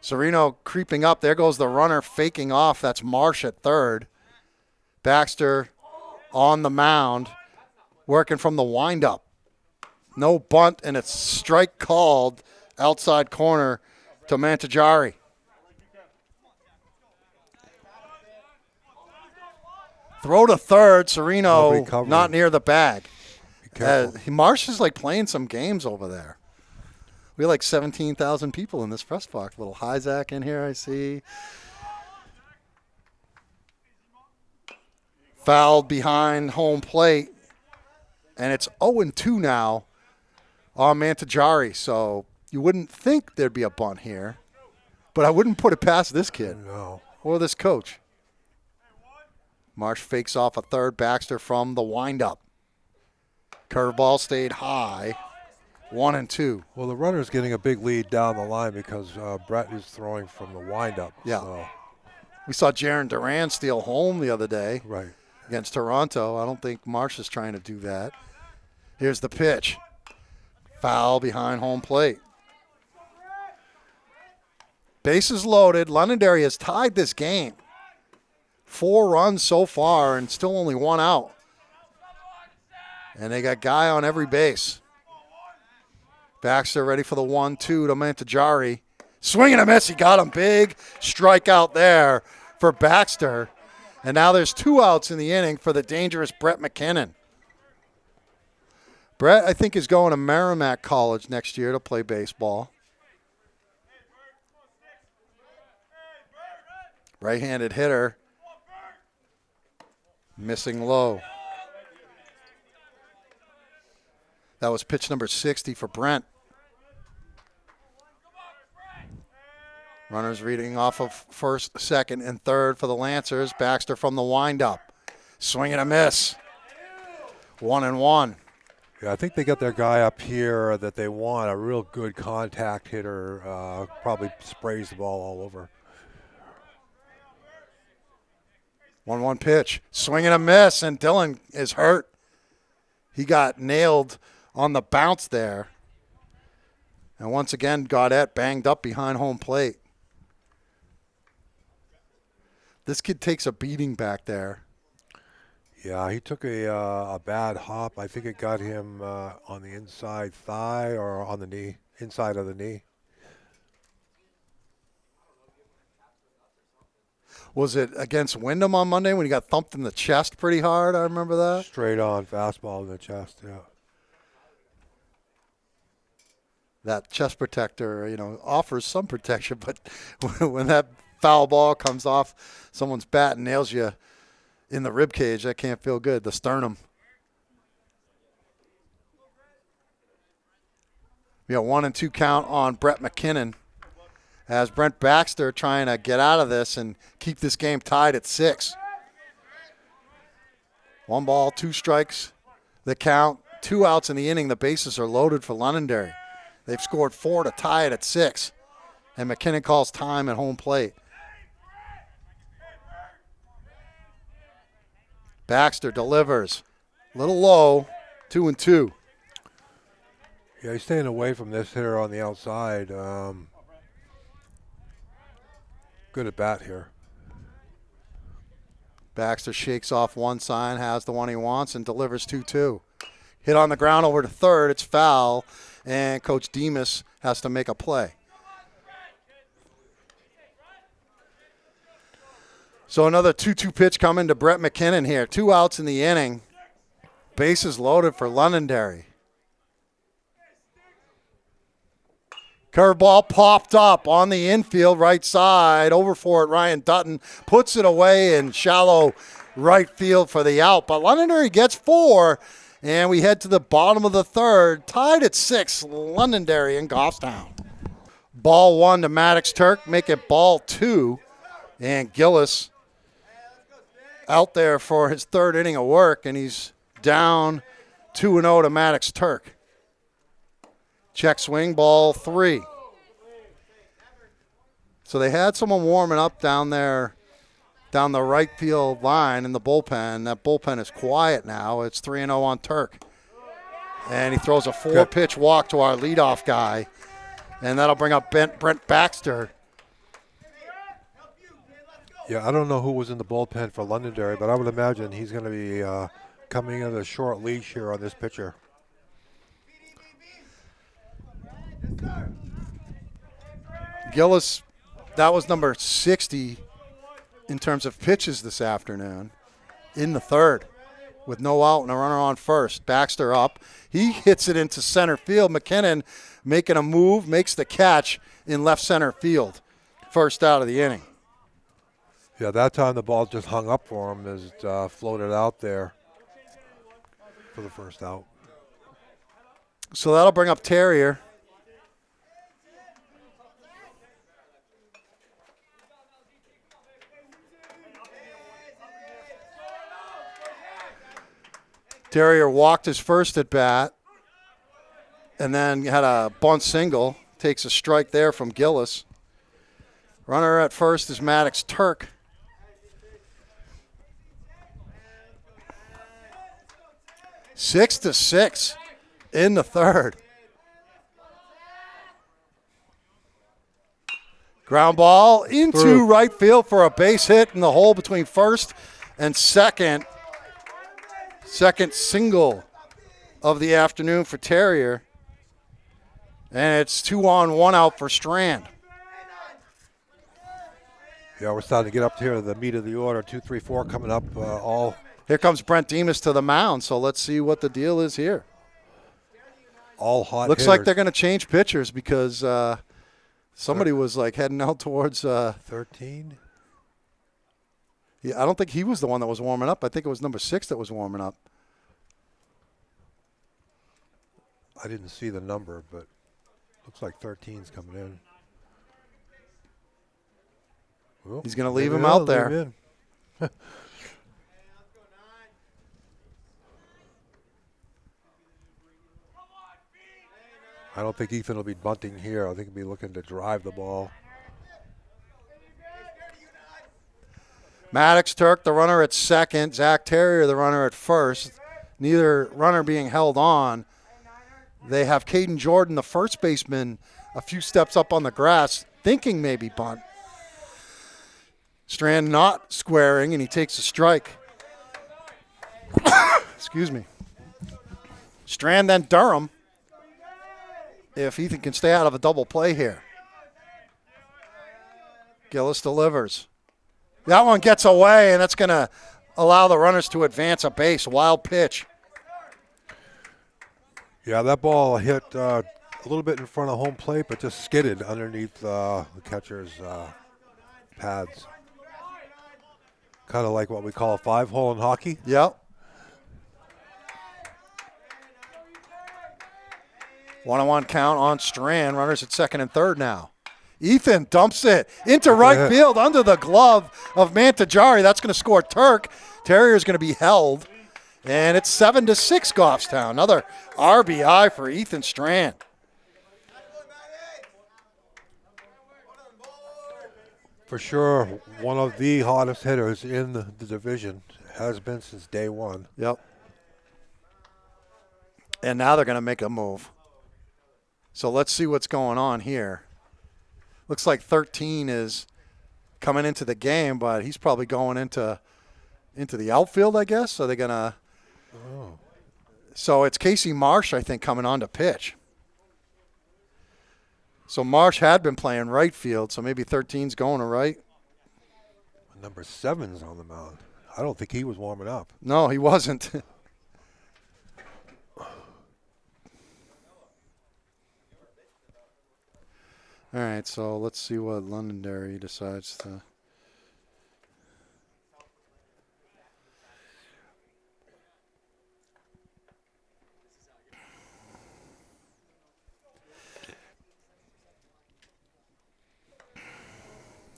Sereno creeping up. There goes the runner faking off. That's Marsh at third. Baxter on the mound, working from the windup. No bunt, and it's strike called outside corner to Mantajari. Throw to third. Sereno not near the bag. Marsh is like playing some games over there. We have like 17,000 people in this press box. Little Hyzak in here, I see. Fouled behind home plate. And it's 0-2 now on Mantajari. So you wouldn't think there'd be a bunt here. But I wouldn't put it past this kid. No. Or this coach. Marsh fakes off a third. Baxter from the windup. Curveball stayed high. 1-2. Well, the runner's getting a big lead down the line because Brett is throwing from the windup. Yeah. So. We saw Jaron Duran steal home the other day Right. against Toronto. I don't think Marsh is trying to do that. Here's the pitch. Foul behind home plate. Bases loaded. Londonderry has tied this game. 4 runs so far and still only 1 out. And they got guy on every base. Baxter ready for the 1-2 to Mantajari. Swing and a miss. He got him. Big strikeout there for Baxter. And now there's 2 outs in the inning for the dangerous Brett McKinnon. Brett, I think, is going to Merrimack College next year to play baseball. Right-handed hitter. Missing low. That was pitch number 60 for Brent. Runners reading off of first, second, and third for the Lancers. Baxter from the windup. Swing and a miss. 1-1. Yeah, I think they got their guy up here that they want, a real good contact hitter, probably sprays the ball all over. 1-1 pitch. Swing and a miss, and Dylan is hurt. He got nailed on the bounce there. And once again, Gaudette banged up behind home plate. This kid takes a beating back there. Yeah, he took a bad hop. I think it got him on the inside thigh or on the knee, inside of the knee. Was it against Wyndham on Monday when he got thumped in the chest pretty hard? I remember that. Straight on fastball in the chest, yeah. That chest protector, offers some protection, but when that foul ball comes off someone's bat and nails you in the rib cage, that can't feel good. The sternum. We got 1-2 count on Brett McKinnon as Brent Baxter trying to get out of this and keep this game tied at 6. 1 ball, 2 strikes. The count, 2 outs in the inning. The bases are loaded for Londonderry. They've scored 4 to tie it at 6. And McKinnon calls time at home plate. Baxter delivers. A little low, 2-2. Yeah, he's staying away from this hitter on the outside. Good at bat here. Baxter shakes off one sign, has the one he wants, and delivers 2-2. Hit on the ground over to third. It's foul, and Coach Demas has to make a play. So another 2-2 pitch coming to Brett McKinnon here. 2 outs in the inning. Bases loaded for Londonderry. Curveball popped up on the infield right side. Over for it, Ryan Dutton puts it away in shallow right field for the out. But Londonderry gets 4, and we head to the bottom of the third. Tied at 6, Londonderry in Goffstown. Ball 1 to Maddox Turk, make it ball 2. And Gillis out there for his third inning of work, and he's down 2-0 to Maddox Turk. Check swing, ball 3. So they had someone warming up down there, down the right field line in the bullpen. That bullpen is quiet now. It's 3-0 on Turk. And he throws a 4-pitch walk to our leadoff guy, and that'll bring up Brent Baxter. Yeah, I don't know who was in the bullpen for Londonderry, but I would imagine he's going to be coming in a short leash here on this pitcher. Gillis, that was number 60 in terms of pitches this afternoon in the third with no out and a runner on first. Baxter up. He hits it into center field. McKinnon making a move, makes the catch in left center field. First out of the inning. Yeah, that time the ball just hung up for him as it floated out there for the first out. So that'll bring up Terrier. Terrier walked his first at bat and then had a bunt single. Takes a strike there from Gillis. Runner at first is Maddox Turk. Six to 6 in the third. Ground ball into right field for a base hit in the hole between first and second. Second single of the afternoon for Terrier. And it's 2 on, 1 out for Strand. Yeah, we're starting to get up here to the meat of the order. 2, 3, 4 coming up all. Here comes Brent Demas to the mound, so let's see what the deal is here. All hot Looks hitters. like they're going to change pitchers because somebody was like heading out towards 13. Yeah, I don't think he was the one that was warming up. I think it was number 6 that was warming up. I didn't see the number, but looks like 13's coming in. Well, He's going to leave him out there. Leave him in. I don't think Ethan will be bunting here. I think he'll be looking to drive the ball. Maddox Turk, the runner at second. Zach Terrier, the runner at first. Neither runner being held on. They have Caden Jordan, the first baseman, a few steps up on the grass, thinking maybe bunt. Strand not squaring, and he takes a strike. Excuse me. Strand then Durham. If Ethan can stay out of a double play here. Gillis delivers. That one gets away, and that's going to allow the runners to advance a base. Wild pitch. Yeah, that ball hit a little bit in front of home plate, but just skidded underneath the catcher's pads. Kind of like what we call a 5-hole in hockey. Yep. 1-1 count on Strand. Runners at second and third now. Ethan dumps it into right field under the glove of Mantajari. That's going to score Turk. Terrier's going to be held. And it's 7-6 Goffstown. Another RBI for Ethan Strand. For sure, one of the hottest hitters in the division. Has been since day one. Yep. And now they're going to make a move. So let's see what's going on here. Looks like 13 is coming into the game, but he's probably going into into the outfield, I guess. Are they going to? Oh. So it's Casey Marsh, I think, coming on to pitch. So Marsh had been playing right field, so maybe 13's going to right. Number 7's on the mound. I don't think he was warming up. No, he wasn't. All right, so let's see what Londonderry decides to.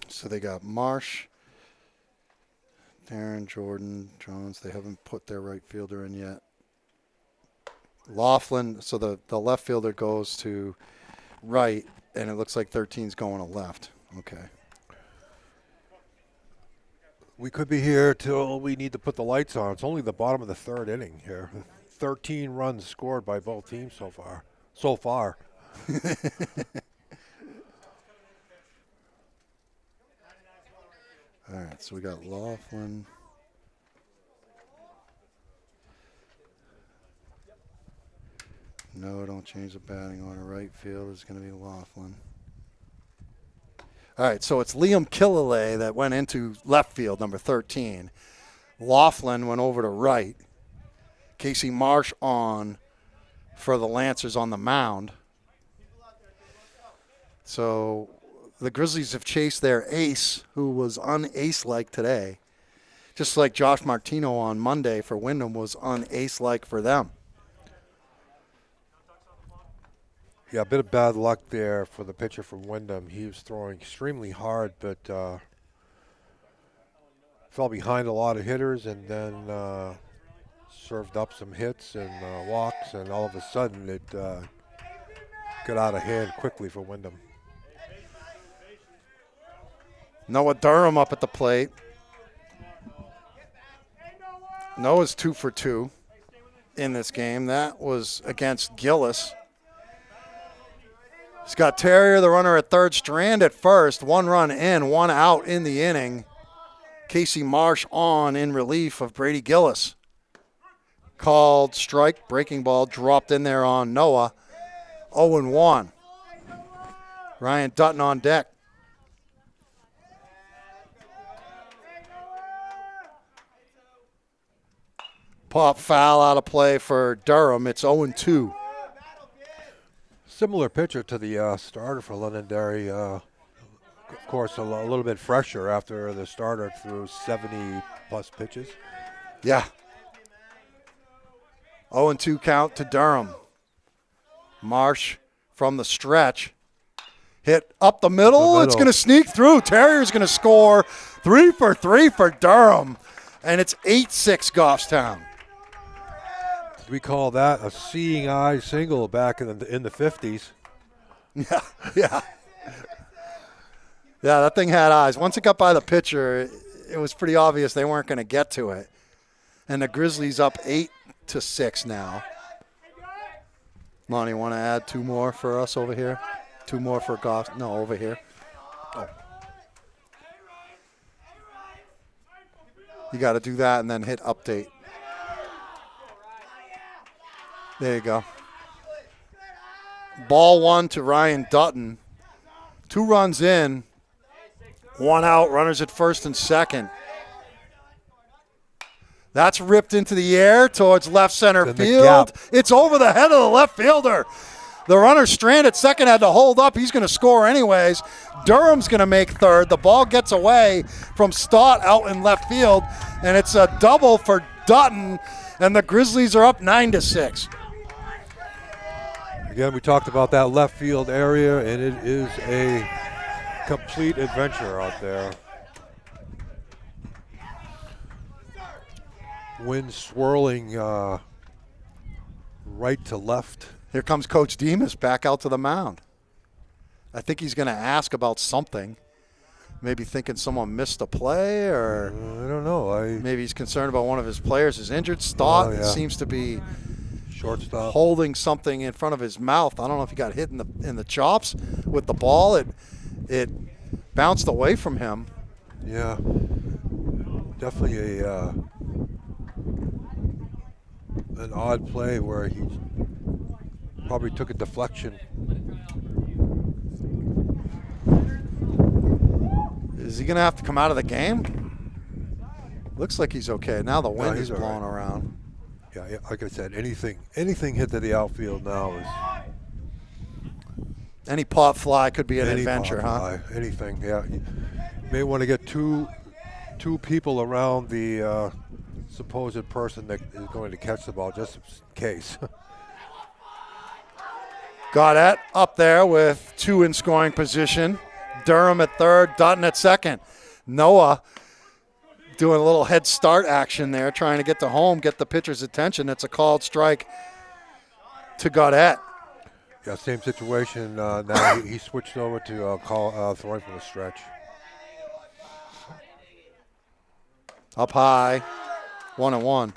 So they got Marsh, Darren, Jordan, Jones. They haven't put their right fielder in yet. Laughlin, so the left fielder goes to right, and it looks like 13's going to left. Okay. We could be here till we need to put the lights on. It's only the bottom of the 3rd inning here. 13 runs scored by both teams so far. All right, so we got Laughlin. No, don't change the batting order. Right field is going to be Laughlin. All right, so it's Liam Killalay that went into left field, number 13. Laughlin went over to right. Casey Marsh on for the Lancers on the mound. So the Grizzlies have chased their ace, who was un-ace-like today, just like Josh Martino on Monday for Wyndham was un-ace-like for them. Yeah, a bit of bad luck there for the pitcher from Wyndham. He was throwing extremely hard, but fell behind a lot of hitters and then served up some hits and walks, and all of a sudden it got out of hand quickly for Wyndham. Noah Durham up at the plate. Noah's 2 for 2 in this game. That was against Gillis. Scott Terrier, the runner at third, Strand at first. 1 run in, 1 out in the inning. Casey Marsh on in relief of Brady Gillis. Called strike, breaking ball, dropped in there on Noah. 0-1. Ryan Dutton on deck. Pop foul out of play for Durham. It's 0-2. Similar pitcher to the starter for Londonderry. Of course, a little bit fresher after the starter threw 70-plus pitches. Yeah. 0-2 count to Durham. Marsh from the stretch. Hit up the middle. It's going to sneak through. Terrier's going to score. 3 for 3 for Durham. And it's 8-6 Goffstown. We call that a seeing eye single back in the 50s. Yeah. Yeah, that thing had eyes. Once it got by the pitcher, it was pretty obvious they weren't going to get to it. And the Grizzlies up 8-6 now. Lonnie, want to add 2 more for us over here? 2 more for Goff? No, over here. Oh. You got to do that and then hit update. There you go. Ball 1 to Ryan Dutton. 2 runs in, 1 out, runners at first and second. That's ripped into the air towards left center field. It's over the head of the left fielder. The runner Strand at second had to hold up. He's going to score anyways. Durham's going to make third. The ball gets away from Stott out in left field, and it's a double for Dutton, and the Grizzlies are up 9-6. Again, we talked about that left field area, and it is a complete adventure out there. Wind swirling right to left. Here comes Coach Demas back out to the mound. I think he's going to ask about something. Maybe thinking someone missed a play, or I don't know. Maybe he's concerned about one of his players is injured. Stott seems to be shortstop holding something in front of his mouth. I don't know if he got hit in the chops with the ball. It bounced away from him. Yeah. definitely an odd play where he probably took a deflection. Is he going to have to come out of the game? Looks like he's okay. Now the wind is he's all blowing right. around. Yeah, like I said, anything hit to the outfield now is Any pop fly could be an any adventure, pop huh? fly, anything. Yeah, you may want to get two people around the supposed person that is going to catch the ball, just in case. Goddett up there with 2 in scoring position. Durham at third, Dutton at second. Noah doing a little head start action there, trying to get to home, get the pitcher's attention. It's a called strike to Goddett. Yeah, same situation. Now he switched over to throwing from the stretch. Up high, 1-1.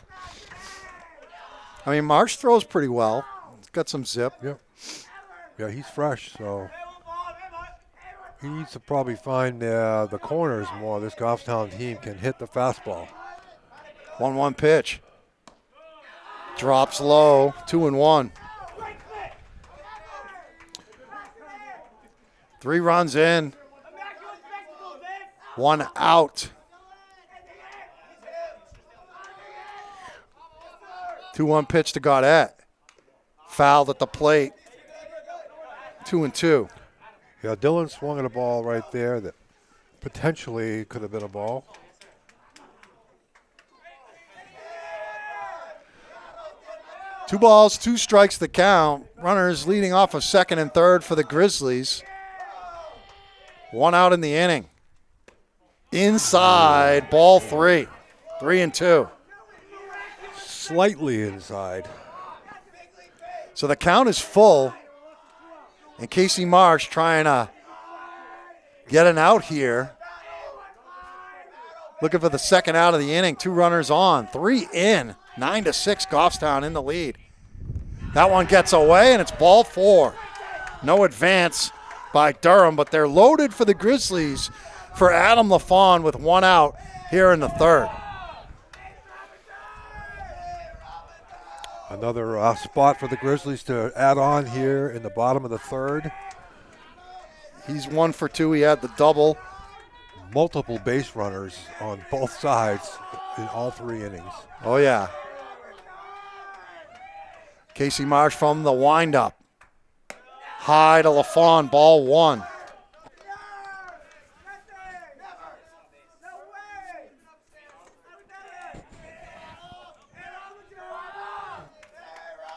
I mean, Marsh throws pretty well. He's got some zip. Yep. Yeah, he's fresh, so he needs to probably find the corners more. This Goffstown team can hit the fastball. 1-1 pitch. Drops low, 2-1. 3 runs in, 1 out. 2-1 pitch to Goddett. Fouled at the plate. 2-2. Yeah, Dylan swung at a ball right there that potentially could have been a ball. Two balls, 2 strikes the count. Runners leading off of second and third for the Grizzlies. 1 out in the inning. Inside, ball 3. 3-2. Slightly inside. So the count is full. And Casey Marsh trying to get an out here. Looking for the second out of the inning. 2 runners on. 3 in. 9-6, Goffstown in the lead. That one gets away, and it's ball 4. No advance by Durham, but they're loaded for the Grizzlies for Adam LaFawn with 1 out here in the third. Another spot for the Grizzlies to add on here in the bottom of the third. He's 1 for 2. He had the double. Multiple base runners on both sides in all 3 innings. Oh, yeah. Casey Marsh from the windup. High to LaFawn, ball 1.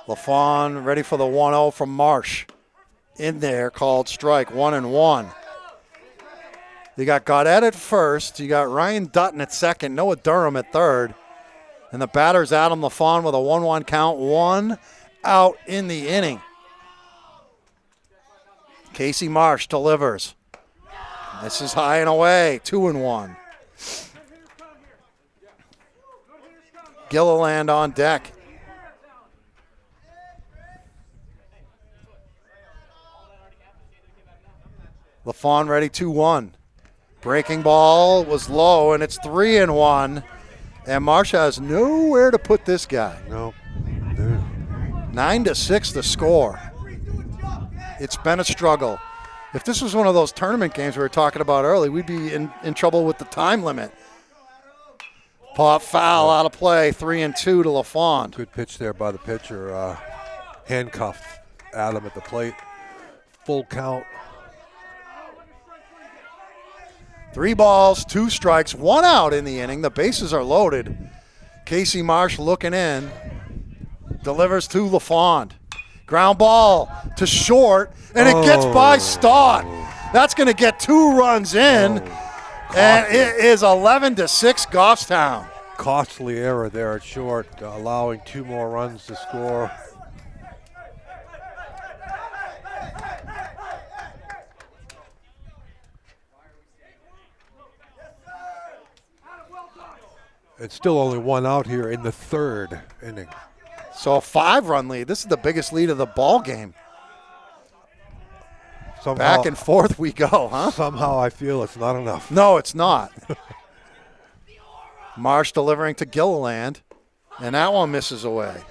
LaFawn ready for the 1-0 from Marsh. In there, called strike, 1-1. You got Goddett at first. You got Ryan Dutton at second. Noah Durham at third. And the batter's Adam LaFawn with a 1-1 count. 1 out in the inning. Casey Marsh delivers. This is high and away. 2-1. Gilliland on deck. LaFawn ready, 2-1. Breaking ball was low, and it's 3-1. And Marsh has nowhere to put this guy. No. 9-6 the score. It's been a struggle. If this was one of those tournament games we were talking about early, we'd be in trouble with the time limit. Pop foul out of play, 3-2 to LaFawn. Good pitch there by the pitcher. Handcuffed Adam at the plate. Full count. 3 balls, 2 strikes, 1 out in the inning. The bases are loaded. Casey Marsh looking in. Delivers to LaFawn. Ground ball to short, and it gets by Stott. That's going to get 2 runs in, and it is 11-6 Goffstown. Costly error there at short, allowing 2 more runs to score. It's still only 1 out here in the third inning. So a 5-run lead. This is the biggest lead of the ball game. Somehow, Back and forth we go, huh? Somehow I feel it's not enough. No, it's not. Marsh delivering to Gilliland, and that one misses away.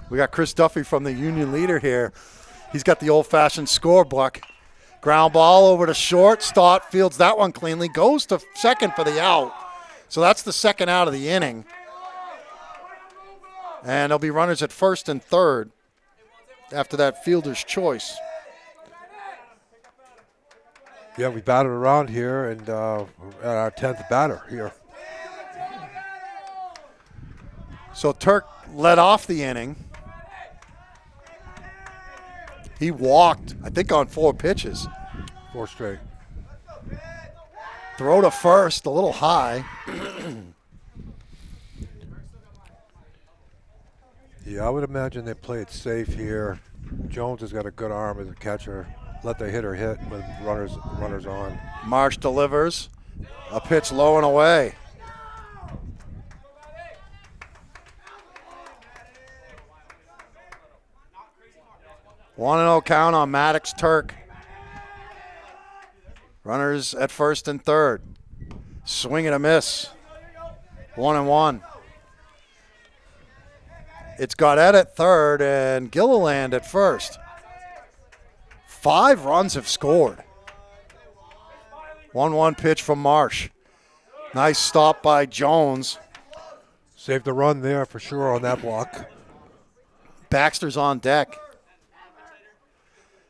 We got Chris Duffy from the Union Leader here. He's got the old-fashioned scorebook. Ground ball over to short. Stott fields that one cleanly. Goes to second for the out. So that's the second out of the inning. And there'll be runners at first and third after that fielder's choice. Yeah, we batted around here, and we're at our 10th batter here. So Turk led off the inning. He walked, I think, on 4 pitches. 4 straight. Throw to first, a little high. Yeah, I would imagine they play it safe here. Jones has got a good arm as a catcher. Let the hitter hit with runners on. Marsh delivers. A pitch low and away. One 1-0 count on Maddox Turk. Runners at first and third. Swing and a miss. 1-1. It's Gaudette at third and Gilliland at first. 5 runs have scored. 1-1 pitch from Marsh. Nice stop by Jones. Saved the run there for sure on that block. Baxter's on deck.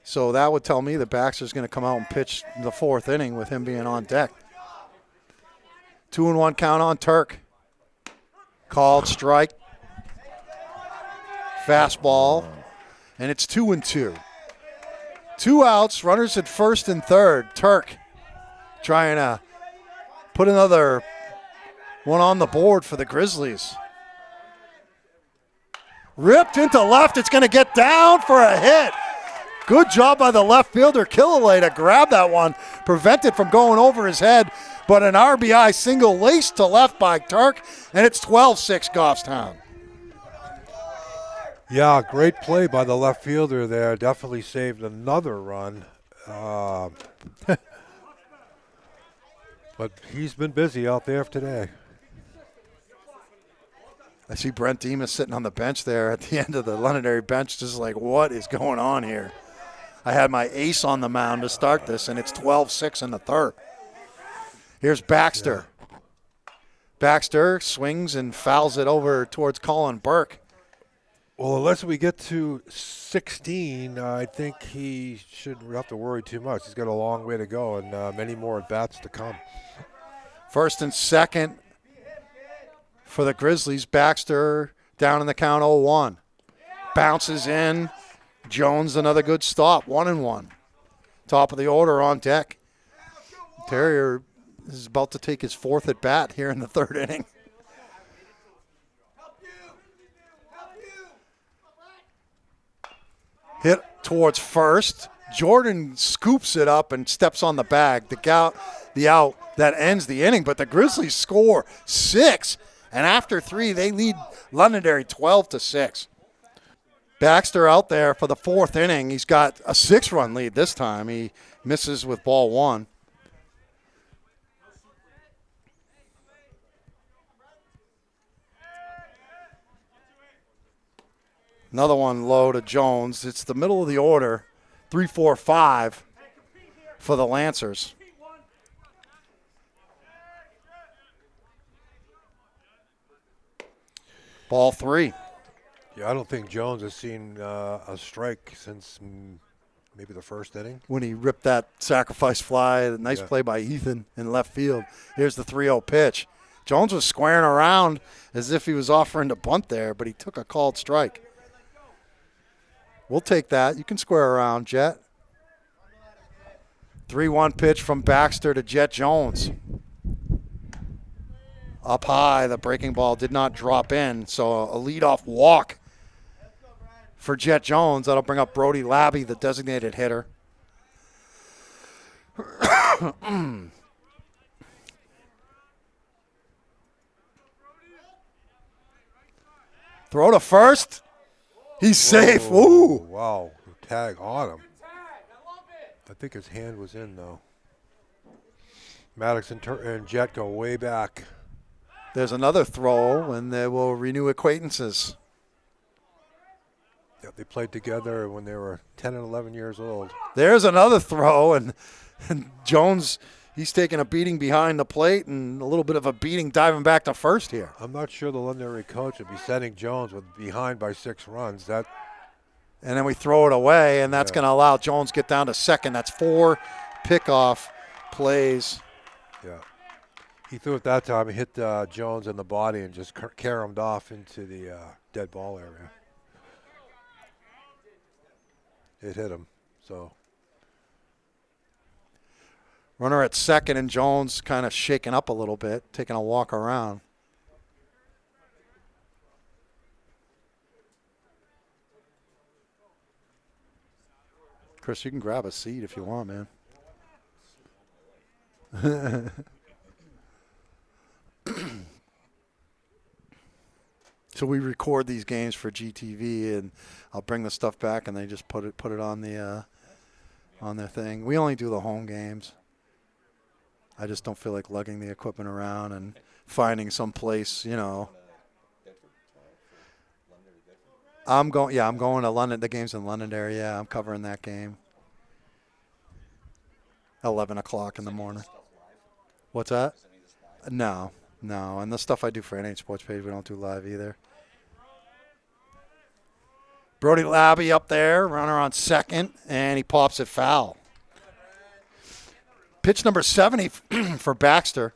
So that would tell me that Baxter's going to come out and pitch the 4th inning with him being on deck. 2-1 count on Turk. Called strike. Fastball. And it's 2-2. 2 outs, runners at first and third. Turk trying to put another one on the board for the Grizzlies. Ripped into left. It's going to get down for a hit. Good job by the left fielder, Killalay, to grab that one, prevent it from going over his head. But an RBI single laced to left by Turk, and it's 12-6 Goffstown. Yeah, great play by the left fielder there. Definitely saved another run. But he's been busy out there today. I see Brent Demas sitting on the bench there at the end of the Londonderry bench, just like, what is going on here? I had my ace on the mound to start this, and it's 12-6 in the third. Here's Baxter. Yeah. Baxter swings and fouls it over towards Colin Burke. Well, unless we get to 16, I think he shouldn't have to worry too much. He's got a long way to go and many more at-bats to come. First and second for the Grizzlies. Baxter down in the count 0-1. Bounces in. Jones, another good stop. 1-1. Top of the order on deck. Terrier is about to take his 4th at bat here in the 3rd inning. Hit towards first. Jordan scoops it up and steps on the bag. The out that ends the inning, but the Grizzlies score 6. And after 3, they lead Londonderry 12-6. Baxter out there for the 4th inning. He's got a 6-run lead this time. He misses with ball 1. Another one low to Jones. It's the middle of the order. 3-4-5 for the Lancers. Ball 3. Yeah, I don't think Jones has seen a strike since maybe the 1st inning. When he ripped that sacrifice fly, a nice play by Ethan in left field. Here's the 3-0 pitch. Jones was squaring around as if he was offering to bunt there, but he took a called strike. We'll take that. You can square around, Jet. 3-1 pitch from Baxter to Jet Jones. Up high, the breaking ball did not drop in, so a leadoff walk for Jet Jones. That'll bring up Brody Labby, the designated hitter. Throw to first. He's safe. Ooh. Wow. Tag on him. I think his hand was in, though. Maddox and Jet go way back. There's another throw, and they will renew acquaintances. Yeah, they played together when they were 10 and 11 years old. There's another throw, and Jones, he's taking a beating behind the plate and a little bit of a beating diving back to first here. I'm not sure the Londonderry coach would be sending Jones with behind by 6 runs. And then we throw it away, and that's Yeah. going to allow Jones to get down to second. That's 4 pickoff plays. Yeah. He threw it that time. He hit Jones in the body and just caromed off into the dead ball area. It hit him. So Runner at second, and Jones kind of shaking up a little bit, taking a walk around. Chris, you can grab a seat if you want, man. So we record these games for GTV, and I'll bring the stuff back, and they just put it on the on their thing. We only do the home games. I just don't feel like lugging the equipment around and finding some place, you know. I'm going to London. The game's in Londonderry. Yeah, I'm covering that game. 11 o'clock in the morning. What's that? No. And the stuff I do for NH Sports Page, we don't do live either. Brody Labby up there, runner on second, and he pops it foul. Pitch number 70 for Baxter.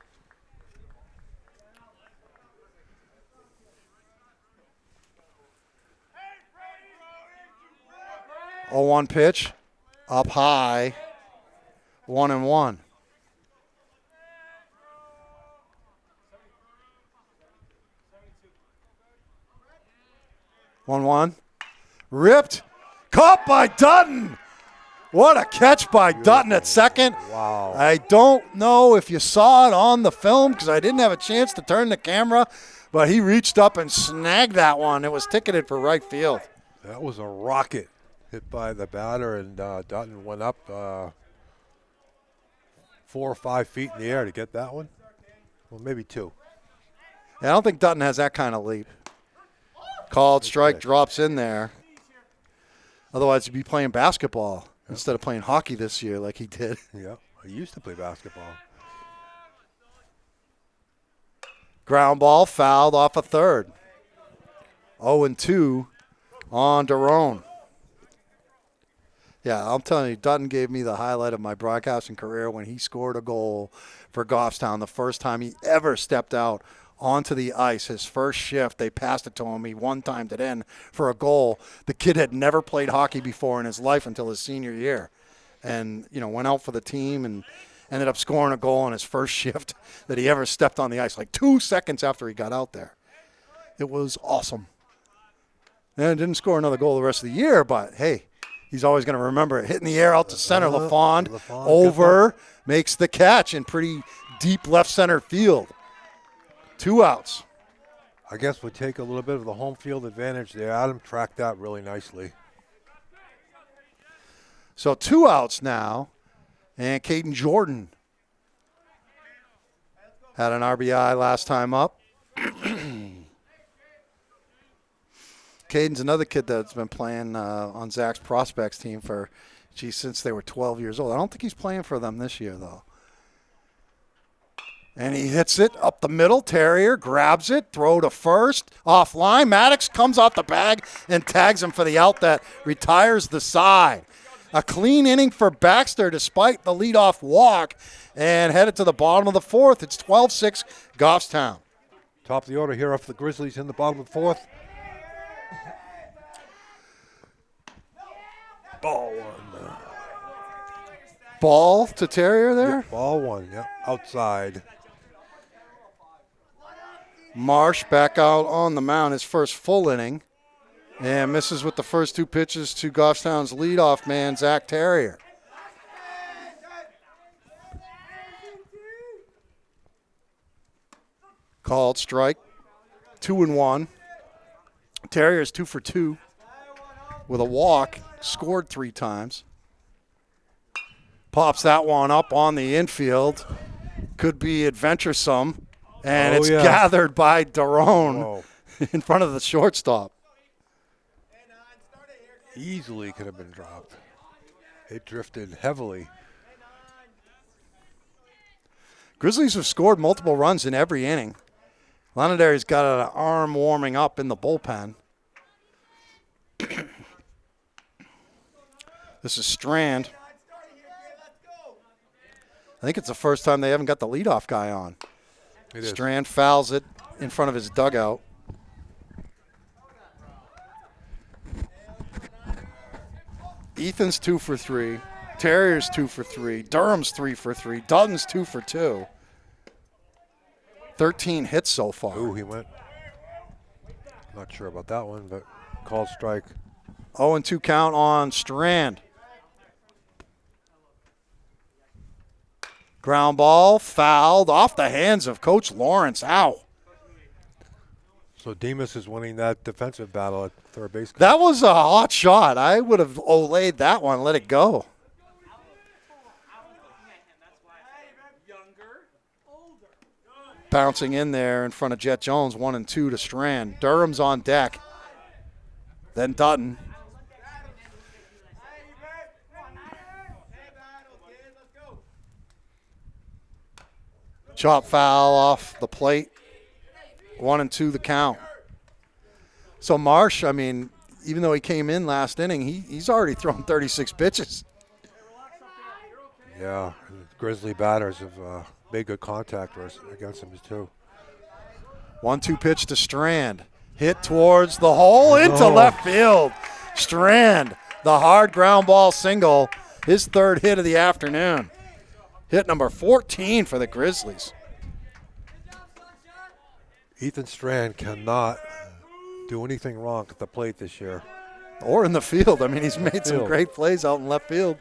Oh, 1 pitch, up high, 1-1. 1-1. Ripped. Caught by Dutton. What a catch by Dutton at second. Wow. I don't know if you saw it on the film because I didn't have a chance to turn the camera, but he reached up and snagged that one. It was ticketed for right field. That was a rocket hit by the batter, and Dutton went up 4 or 5 feet in the air to get that one. Well, maybe 2. I don't think Dutton has that kind of leap. Called strike, drops in there. Otherwise, he'd be playing basketball instead of playing hockey this year like he did. Yeah, I used to play basketball. Ground ball fouled off a third. 0-2 on Daron. Yeah, I'm telling you, Dutton gave me the highlight of my broadcasting career when he scored a goal for Goffstown the first time he ever stepped out onto the ice. His first shift, they passed it to him. He one-timed it in for a goal. The kid had never played hockey before in his life until his senior year. And, went out for the team and ended up scoring a goal on his first shift that he ever stepped on the ice, like 2 seconds after he got out there. It was awesome. And didn't score another goal the rest of the year, but, hey, he's always going to remember it. Hitting the air out to center. LaFond over, makes the catch in pretty deep left center field. 2 outs. I guess we take a little bit of the home field advantage there. Adam tracked that really nicely. So 2 outs now, and Caden Jordan had an RBI last time up. Caden's another kid that's been playing on Zach's prospects team since they were 12 years old. I don't think he's playing for them this year, though. And he hits it up the middle. Terrier grabs it, throw to first, offline. Maddox comes off the bag and tags him for the out that retires the side. A clean inning for Baxter despite the leadoff walk, and headed to the bottom of the 4th. It's 12-6 Goffstown. Top of the order here off the Grizzlies in the bottom of the 4th. Ball 1. Ball to Terrier there. Yep, ball 1, yep, outside. Marsh back out on the mound, his first full inning, and misses with the first 2 pitches to Goffstown's leadoff man, Zach Terrier. Called strike, 2-1. Terrier's 2 for 2 with a walk, scored 3 times. Pops that one up on the infield. Could be adventuresome. And it's yeah. gathered by Daron Whoa. in front of the shortstop. Easily could have been dropped. It drifted heavily. Grizzlies have scored multiple runs in every inning. Londonderry's got an arm warming up in the bullpen. This is Strand. I think it's the first time they haven't got the leadoff guy on. It is. Strand fouls it in front of his dugout. Ethan's 2 for 3. Terrier's 2 for 3. Durham's 3 for 3. Dutton's 2 for 2. 13 hits so far. Ooh, he went. Not sure about that one, but called strike. 0-2 count on Strand. Ground ball fouled off the hands of Coach Lawrence. Ow. So Demas is winning that defensive battle at third base. That was a hot shot. I would have olayed that one, let it go. Bouncing in there in front of Jet Jones, 1-2 to Strand. Durham's on deck. Then Dutton. Chop foul off the plate. 1-2 the count. So Marsh, I mean, even though he came in last inning, he's already thrown 36 pitches. Yeah, Grizzly batters have made good contact against him too. 1-2 pitch to Strand. Hit towards the hole into left field. Strand, the hard ground ball single, his third hit of the afternoon. Hit number 14 for the Grizzlies. Ethan Strand cannot do anything wrong at the plate this year. Or in the field. I mean, he's made some great plays out in left field.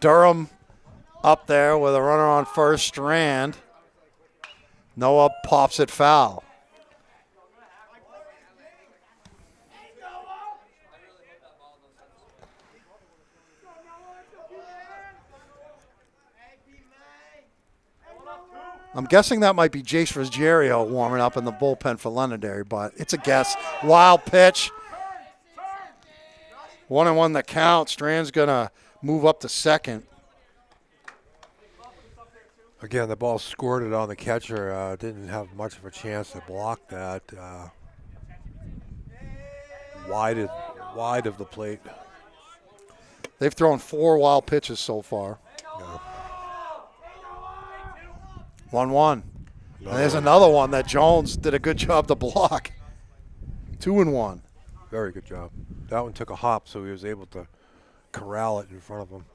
Durham up there with a runner on first. Strand. Noah pops it foul. I'm guessing that might be Jace Ruggiero warming up in the bullpen for Londonderry, but it's a guess. Wild pitch. 1-1 the count. Strand's going to move up to second. Again, the ball squirted on the catcher. Didn't have much of a chance to block that. Wide of the plate. They've thrown 4 wild pitches so far. Yeah. 1-1. And there's another one that Jones did a good job to block. 2-1. Very good job. That one took a hop, so he was able to corral it in front of him.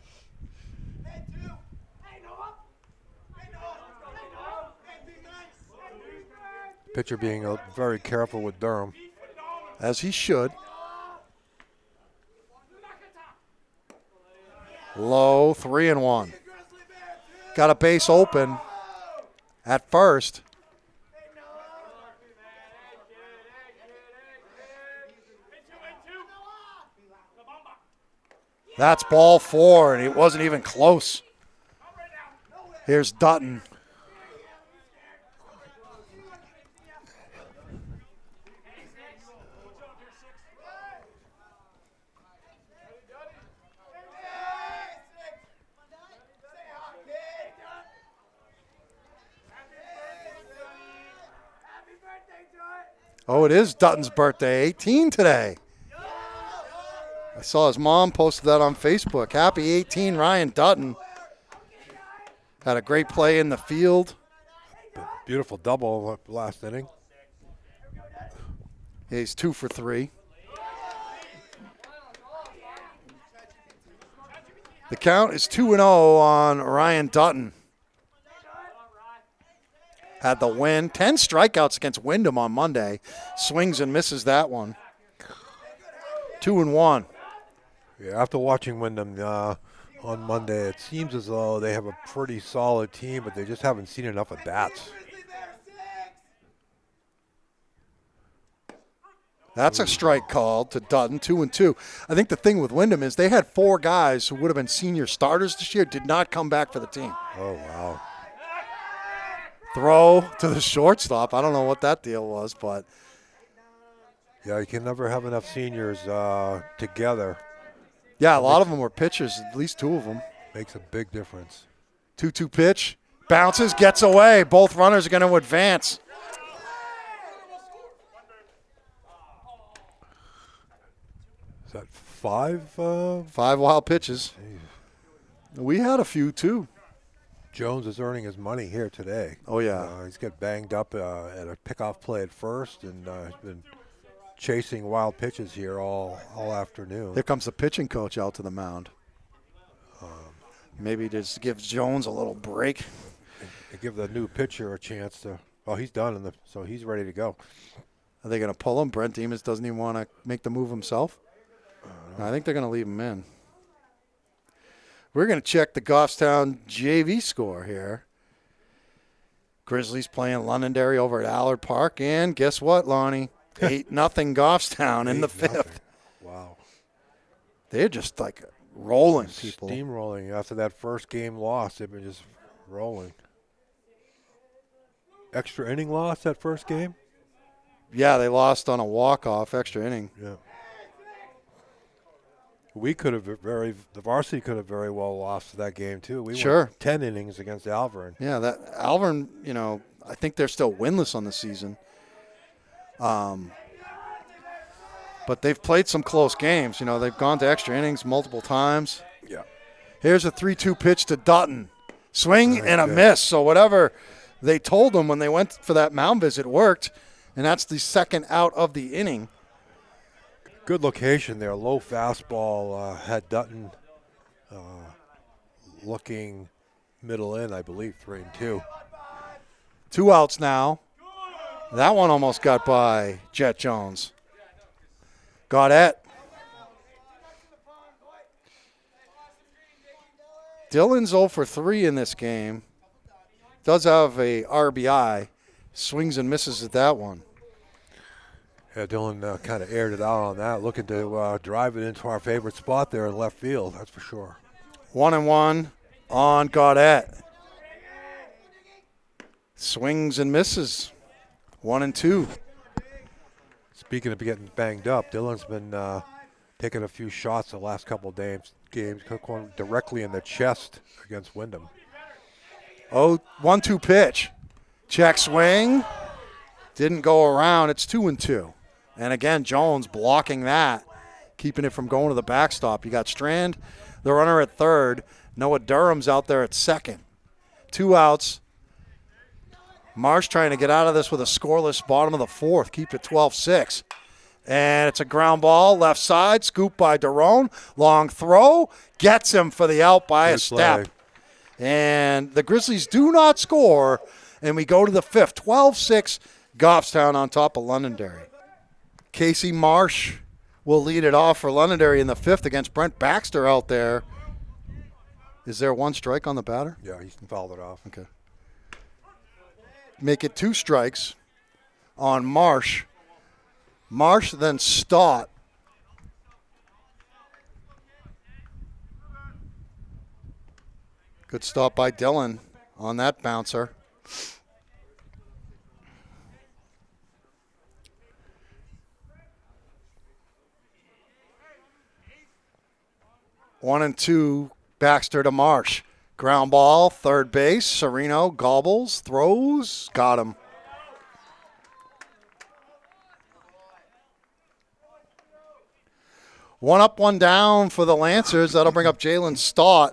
Pitcher being very careful with Durham. As he should. Low, 3-1. Got a base open at first. That's ball 4, and it wasn't even close. Here's Dutton. Oh, it is Dutton's birthday, 18 today. I saw his mom posted that on Facebook. Happy 18, Ryan Dutton. Had a great play in the field. Beautiful double last inning. He's 2 for 3. The count is 2-0 on Ryan Dutton. Had the win. 10 strikeouts against Wyndham on Monday. Swings and misses that one. 2-1. Yeah, after watching Wyndham on Monday, it seems as though they have a pretty solid team, but they just haven't seen enough at bats. That's a strike called to Dutton, 2-2. I think the thing with Wyndham is they had 4 guys who would have been senior starters this year, did not come back for the team. Oh, wow. Throw to the shortstop. I don't know what that deal was, but Yeah, you can never have enough seniors together. yeah, a lot of them were pitchers, at least 2 of them. Makes a big difference. 2-2 pitch. Bounces, gets away. Both runners are going to advance. Is that 5? 5 wild pitches. We had a few, too. Jones is earning his money here today. Oh, yeah. He's got banged up at a pickoff play at first, and he's been chasing wild pitches here all afternoon. Here comes the pitching coach out to the mound. Maybe just gives Jones a little break. And give the new pitcher a chance to. Well, he's done, so he's ready to go. Are they going to pull him? Brent Demas doesn't even want to make the move himself? I think they're going to leave him in. We're going to check the Goffstown JV score here. Grizzlies playing Londonderry over at Allard Park. And guess what, Lonnie? 8-0 Goffstown in the 5th. Wow. They're just like rolling people. Steamrolling. After that first game loss, they've been just rolling. Extra inning loss that first game? Yeah, they lost on a walk-off extra inning. Yeah. The varsity could have very well lost that game too. We went 10 innings against Alvern. Yeah, that Alvern, I think they're still winless on the season. But they've played some close games. They've gone to extra innings multiple times. Yeah. Here's a 3-2 pitch to Dutton. Swing and a miss. So whatever they told them when they went for that mound visit worked, and that's the second out of the inning. Good location there. Low fastball had Dutton looking middle in, I believe, 3-2. 2 outs now. That one almost got by Jet Jones. Gaudette. Dylan's 0 for 3 in this game. Does have a RBI. Swings and misses at that one. Yeah, Dylan kind of aired it out on that, looking to drive it into our favorite spot there in left field, that's for sure. 1-1 on Gaudette. Swings and misses. 1-2. Speaking of getting banged up, Dylan's been taking a few shots the last couple of games, going directly in the chest against Wyndham. 1-2 pitch. Check swing. Didn't go around. It's 2-2. And again, Jones blocking that, keeping it from going to the backstop. You got Strand, the runner at third. Noah Durham's out there at second. 2 outs. Marsh trying to get out of this with a scoreless bottom of the 4th. Keep it 12-6. And it's a ground ball, left side, scoop by Daron. Long throw, gets him for the out by a step. And the Grizzlies do not score, and we go to the 5th. 12-6, Goffstown on top of Londonderry. Casey Marsh will lead it off for Londonderry in the 5th against Brent Baxter out there. Is there 1 strike on the batter? Yeah, he fouled it off. Okay. Make it 2 strikes on Marsh. Marsh then Stott. Good stop by Dylan on that bouncer. One and two, Baxter to Marsh. Ground ball, third base. Sereno gobbles, throws, got him. One up, one down for the Lancers. That'll bring up Jalen Stott.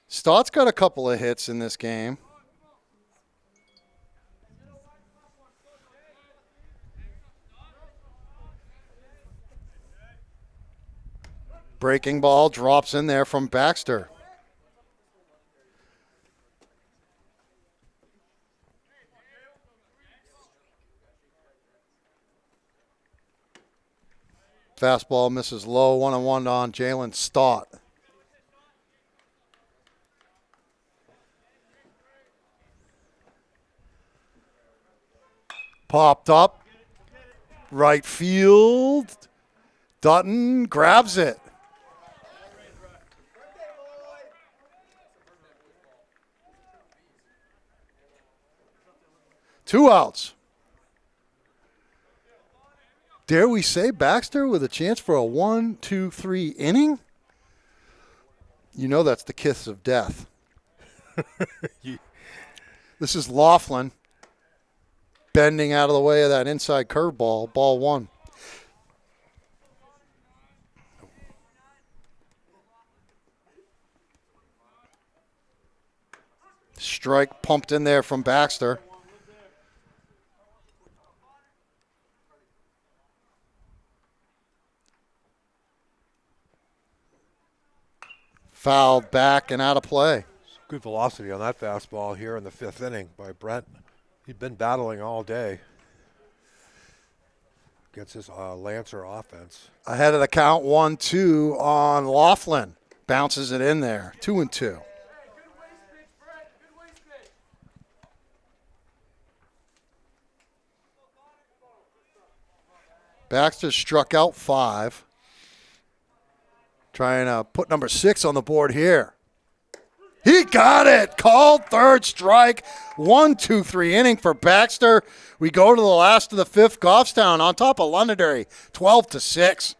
Stott's got a couple of hits in this game. Breaking ball drops in there from Baxter. Fastball misses low, 1-1 on Jalen Stott. Popped up. Right field. Dutton grabs it. Two outs. Dare we say Baxter with a chance for a 1-2-3 inning? You know that's the kiss of death. This is Laughlin bending out of the way of that inside curveball. Ball one. Strike pumped in there from Baxter. Fouled back and out of play. Good velocity on that fastball here in the 5th inning by Brent. He'd been battling all day against his Lancer offense. Ahead of the count, 1-2 on Laughlin. Bounces it in there, 2-2. Baxter struck out 5. Trying to put number 6 on the board here. He got it. Called third strike. 1-2-3 inning for Baxter. We go to the last of the 5th. Goffstown on top of Londonderry, 12-6.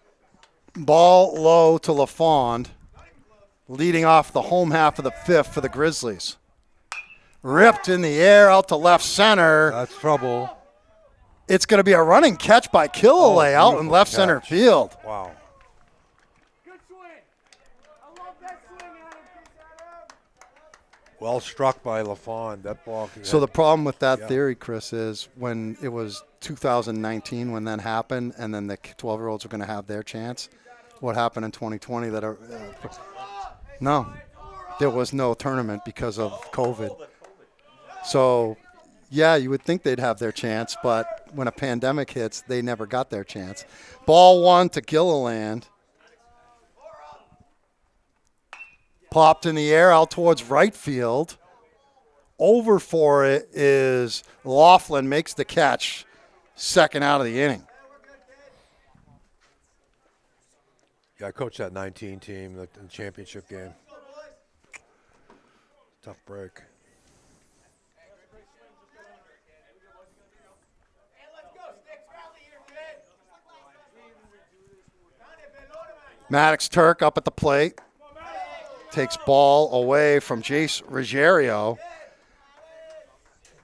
Ball low to LaFond, leading off the home half of the 5th for the Grizzlies. Ripped in the air out to left center. That's trouble. It's going to be a running catch by Killalay out in left center field. Wow. Well struck by LaFond. That ball. So the problem with that theory, Chris, is when it was 2019 when that happened, and then the 12-year-olds are going to have their chance. What happened in 2020? No, there was no tournament because of COVID. So, yeah, you would think they'd have their chance, but when a pandemic hits, they never got their chance. Ball one to Gilliland. Popped in the air out towards right field. Over for it is Laughlin, makes the catch. Second out of the inning. Yeah, I coached that 19 team in the championship game. Tough break. Maddox Turk up at the plate. Takes ball away from Jace Ruggiero,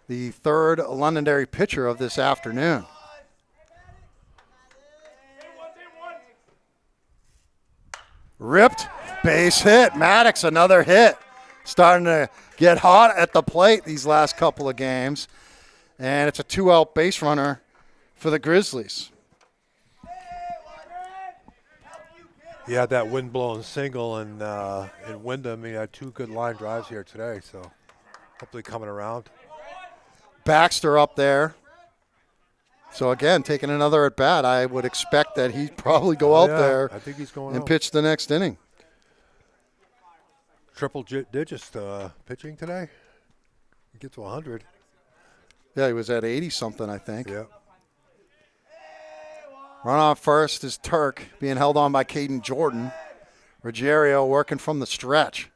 the 3rd Londonderry pitcher of this afternoon. Ripped, base hit. Maddox, another hit. Starting to get hot at the plate these last couple of games. And it's a 2-out base runner for the Grizzlies. He had that wind-blown single in Wyndham. He had 2 good line drives here today, so hopefully coming around. Baxter up there. So, again, taking another at-bat, I would expect that he'd probably go out there I think he's going and out. pitch the next inning. Triple digits pitching today. He gets to 100. Yeah, he was at 80-something, I think. Yeah. Run on first is Turk, being held on by Caden Jordan. Ruggiero working from the stretch.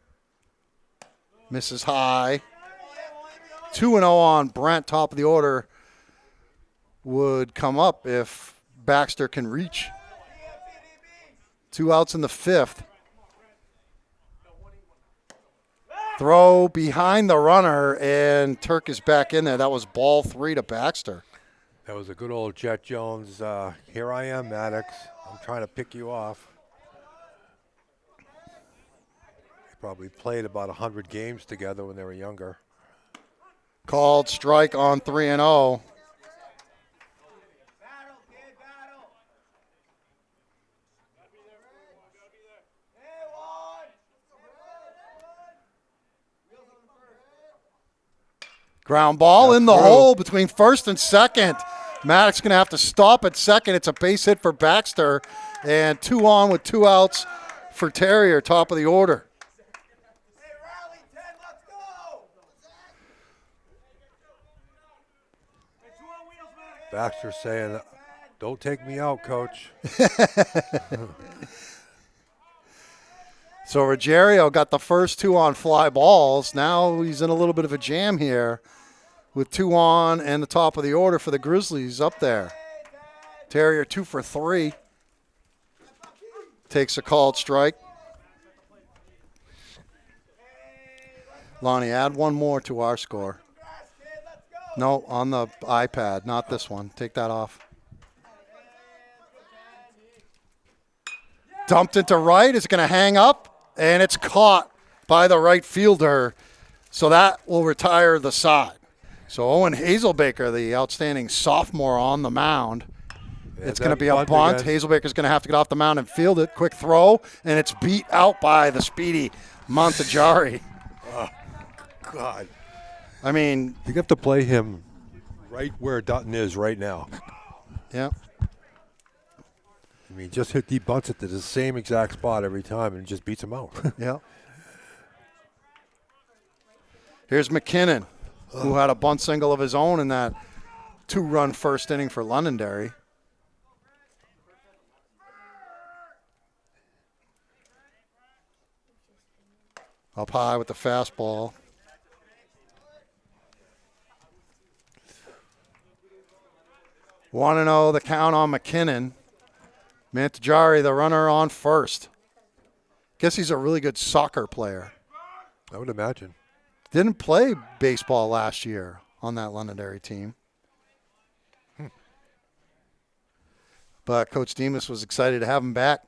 Misses high. 2-0 on Brent, top of the order. Would come up if Baxter can reach. 2 outs in the 5th. Throw behind the runner, and Turk is back in there. That was ball 3 to Baxter. That was a good old Jet Jones. Here I am, Maddox. I'm trying to pick you off. They probably played about 100 games together when they were younger. Called strike on 3-0. Ground ball in the hole between first and second. Maddox going to have to stop at second. It's a base hit for Baxter. And 2 on with 2 outs for Terrier, top of the order. Baxter saying, "Don't take me out, coach." So Ruggiero got the first 2 on fly balls. Now he's in a little bit of a jam here with 2 on and the top of the order for the Grizzlies up there. Terrier 2 for 3. Takes a called strike. Lonnie, add 1 more to our score. No, on the iPad, not this one. Take that off. Dumped into right. Is it going to hang up? And it's caught by the right fielder. So that will retire the side. So Owen Hazelbaker, the outstanding sophomore on the mound. It's going to be a bunt. Hazelbaker's going to have to get off the mound and field it. Quick throw, and it's beat out by the speedy Montajari. Oh, God. I mean, you have to play him right where Dutton is right now. Yeah. I mean, just he bunts it to the same exact spot every time and just beats him out. Yeah. Here's McKinnon, who had a bunt single of his own in that 2-run first inning for Londonderry. Up high with the fastball. Want to know the count on McKinnon. Mantajari, the runner on first. Guess he's a really good soccer player. I would imagine. Didn't play baseball last year on that Londonderry team. But Coach Demas was excited to have him back.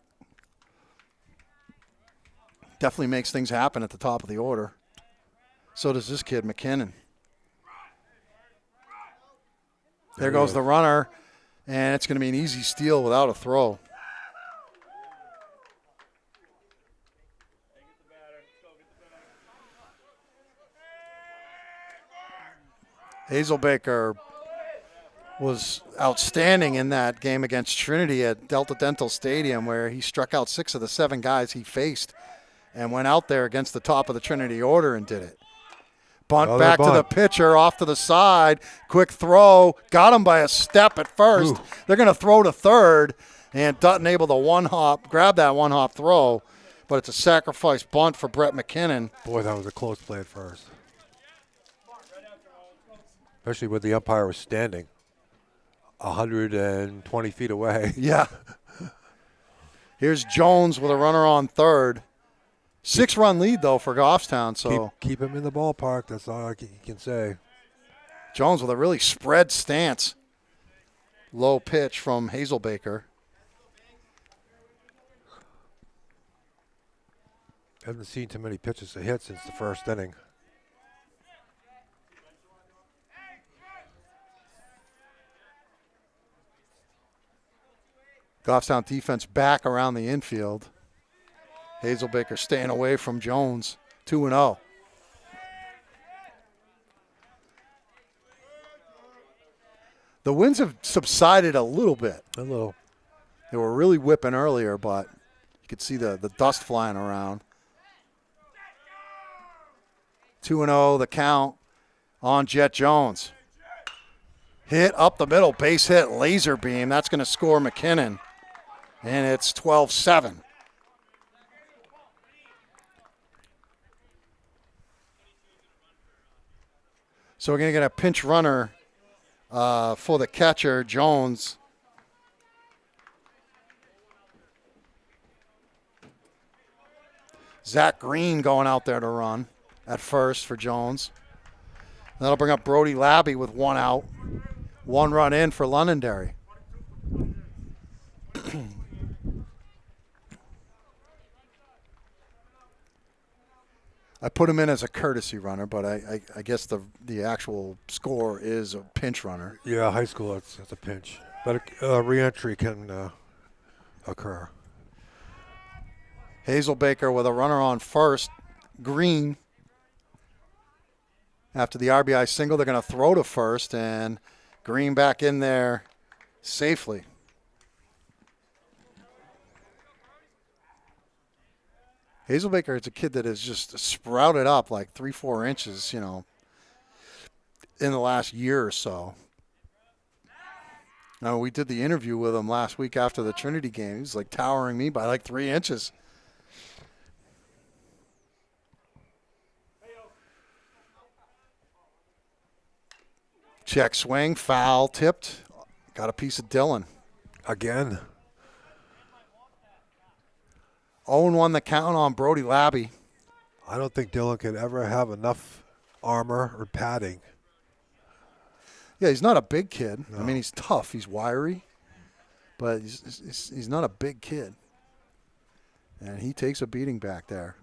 Definitely makes things happen at the top of the order. So does this kid, McKinnon. There goes the runner, and it's going to be an easy steal without a throw. Hazelbaker was outstanding in that game against Trinity at Delta Dental Stadium, where he struck out 6 of the 7 guys he faced and went out there against the top of the Trinity order and did it. Bunt back to the pitcher, off to the side. Quick throw. Got him by a step at first. Ooh. They're going to throw to third, and Dutton able to grab that one-hop throw, but it's a sacrifice bunt for Brett McKinnon. Boy, that was a close play at first. Especially when the umpire was standing 120 feet away. Yeah. Here's Jones with a runner on third. 6-run lead, though, for Goffstown. So keep him in the ballpark. That's all I can say. Jones with a really spread stance. Low pitch from Hazelbaker. Haven't seen too many pitches to hit since the first inning. Goffstown defense back around the infield. Hazelbaker staying away from Jones. 2-0. The winds have subsided a little bit. A little. They were really whipping earlier, but you could see the dust flying around. 2-0 the count on Jet Jones. Hit up the middle, base hit, laser beam. That's going to score McKinnon. And it's 12-7. So we're going to get a pinch runner for the catcher, Jones. Zach Green going out there to run at first for Jones. That'll bring up Brody Labby with 1 out. 1 run in for Londonderry. I put him in as a courtesy runner, but I guess the actual score is a pinch runner. Yeah, high school, it's a pinch. But re-entry can occur. Hazelbaker with a runner on first. Green. After the RBI single, they're going to throw to first, and Green back in there safely. Hazelbaker is a kid that has just sprouted up like 3-4 inches, in the last year or so. No, we did the interview with him last week after the Trinity game. He's like towering me by like 3 inches. Check swing, foul, tipped. Got a piece of Dylan. Again. 0-1 the count on Brody Labby. I don't think Dylan could ever have enough armor or padding. Yeah, he's not a big kid. No. I mean, he's tough. He's wiry. But he's not a big kid. And he takes a beating back there.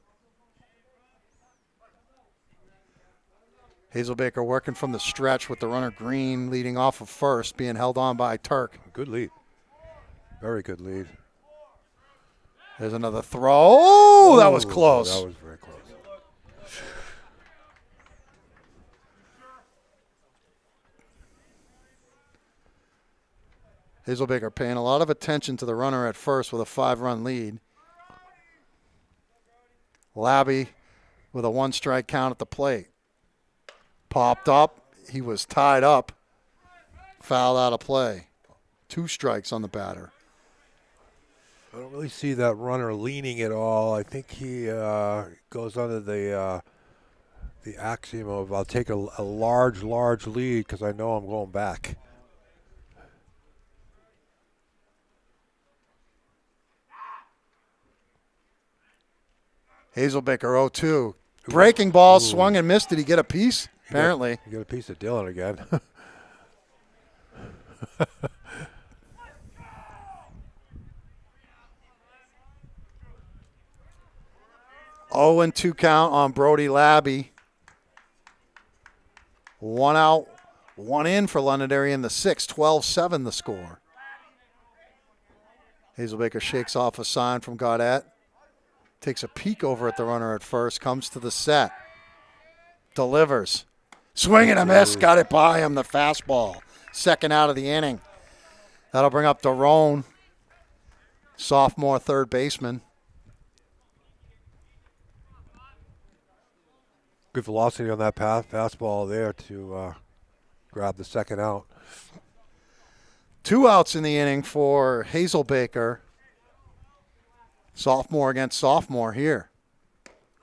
Hazelbaker working from the stretch with the runner Green leading off of first, being held on by Turk. Good lead. Very good lead. There's another throw. Oh, that was close. That was very close. Hazelbaker paying a lot of attention to the runner at first with a 5-run lead. Labby with a 1-strike count at the plate. Popped up. He was tied up. Fouled out of play. 2 strikes on the batter. I don't really see that runner leaning at all. I think he goes under the axiom of I'll take a large lead because I know I'm going back. Hazelbaker 0-2. Breaking ball, Ooh. swung and missed. Did he get a piece? Apparently. You get a piece of Dylan again. Oh, and 2 count on Brody Labby. 1 out, 1 in for Londonderry in the 6th. 12-7 the score. Hazelbaker shakes off a sign from Gaudette. Takes a peek over at the runner at first. Comes to the set. Delivers. Swing and a miss. Got it by him, the fastball. 2nd out of the inning. That'll bring up Daron, sophomore third baseman. Good velocity on that fastball there to grab the 2nd out. 2 outs in the inning for Hazelbaker. Sophomore against sophomore here.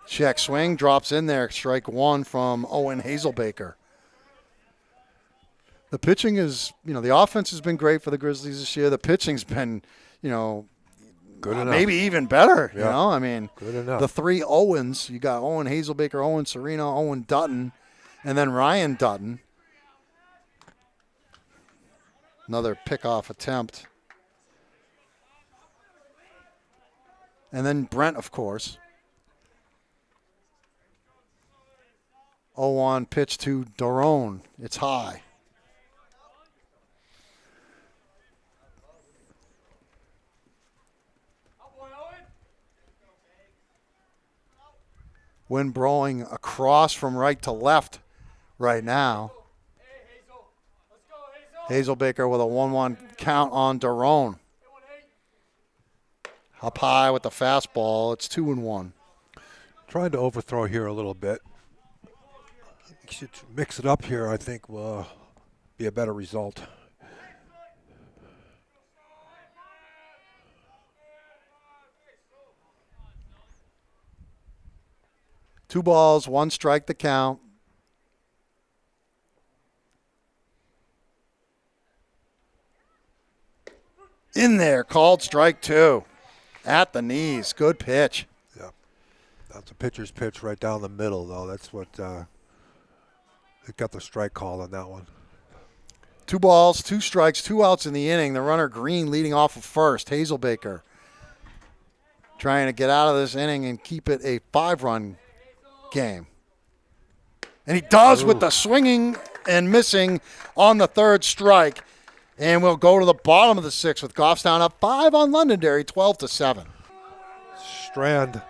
Check swing, drops in there. Strike 1 from Owen Hazelbaker. The pitching is, the offense has been great for the Grizzlies this year. The pitching's been, good enough. Maybe even better. Yeah. I mean, Good enough. the 3 Owens, you got Owen Hazelbaker, Owen Serino, Owen Dutton, and then Ryan Dutton. Another pickoff attempt. And then Brent, of course. 0-1 pitch to Daron. It's high. Wind blowing across from right to left right now. Hazelbaker with a 1-1 count on Daron. Up high with the fastball. It's 2-1. Trying to overthrow here a little bit. You should mix it up here, I think will be a better result. Two balls, 1 strike the count. In there, called strike 2. At the knees, good pitch. Yeah, that's a pitcher's pitch right down the middle, though. That's what it got the strike call on that one. 2 balls, 2 strikes, 2 outs in the inning. The runner Green leading off of first. Hazelbaker trying to get out of this inning and keep it a 5-run game. And he does with the swinging and missing on the 3rd strike. And we'll go to the bottom of the 6th with Goffstown up 5 on Londonderry, 12-7. Strand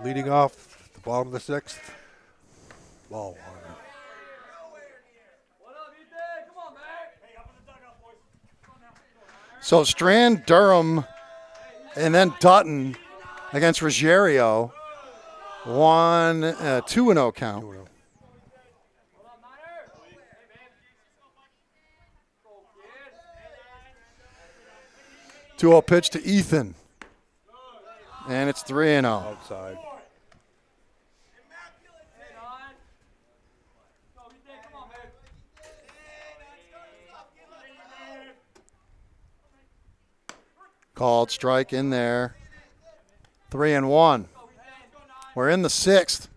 leading off the bottom of the 6th. Ball 1. So Strand, Durham, and then Dutton against Ruggiero. 2-0 count. 2-0 pitch to Ethan. And it's 3-0. Outside. Called strike in there. 3-1. We're in the 6th.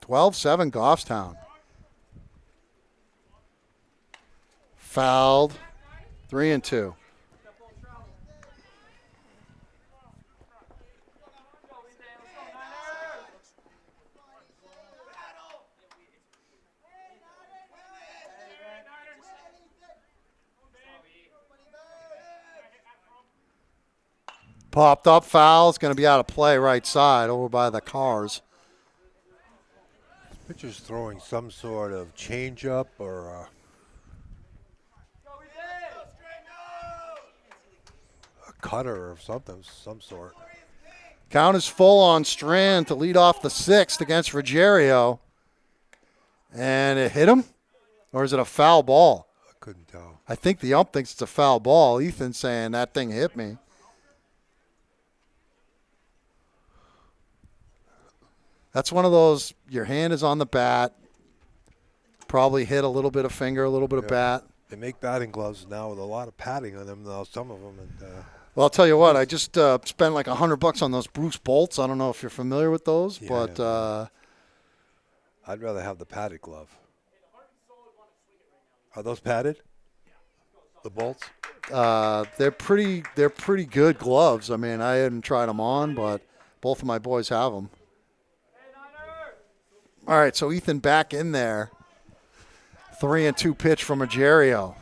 12-7 Goffstown. Fouled. 3-2. Popped up foul. It's going to be out of play right side over by the cars. Pitcher's throwing some sort of changeup or a cutter or something, some sort. Count is full on Strand to lead off the 6th against Ruggiero. And it hit him? Or is it a foul ball? I couldn't tell. I think the ump thinks it's a foul ball. Ethan's saying that thing hit me. That's one of those, your hand is on the bat, probably hit a little bit of finger, a little bit of bat. They make batting gloves now with a lot of padding on them now, some of them. And, well, I'll tell you what, I just spent like $100 on those Bruce bolts. I don't know if you're familiar with those, but I'd rather have the padded glove. Are those padded? The bolts? they're pretty good gloves. I mean, I hadn't tried them on, but both of my boys have them. All right, so Ethan back in there. 3-2 pitch from Ruggiero.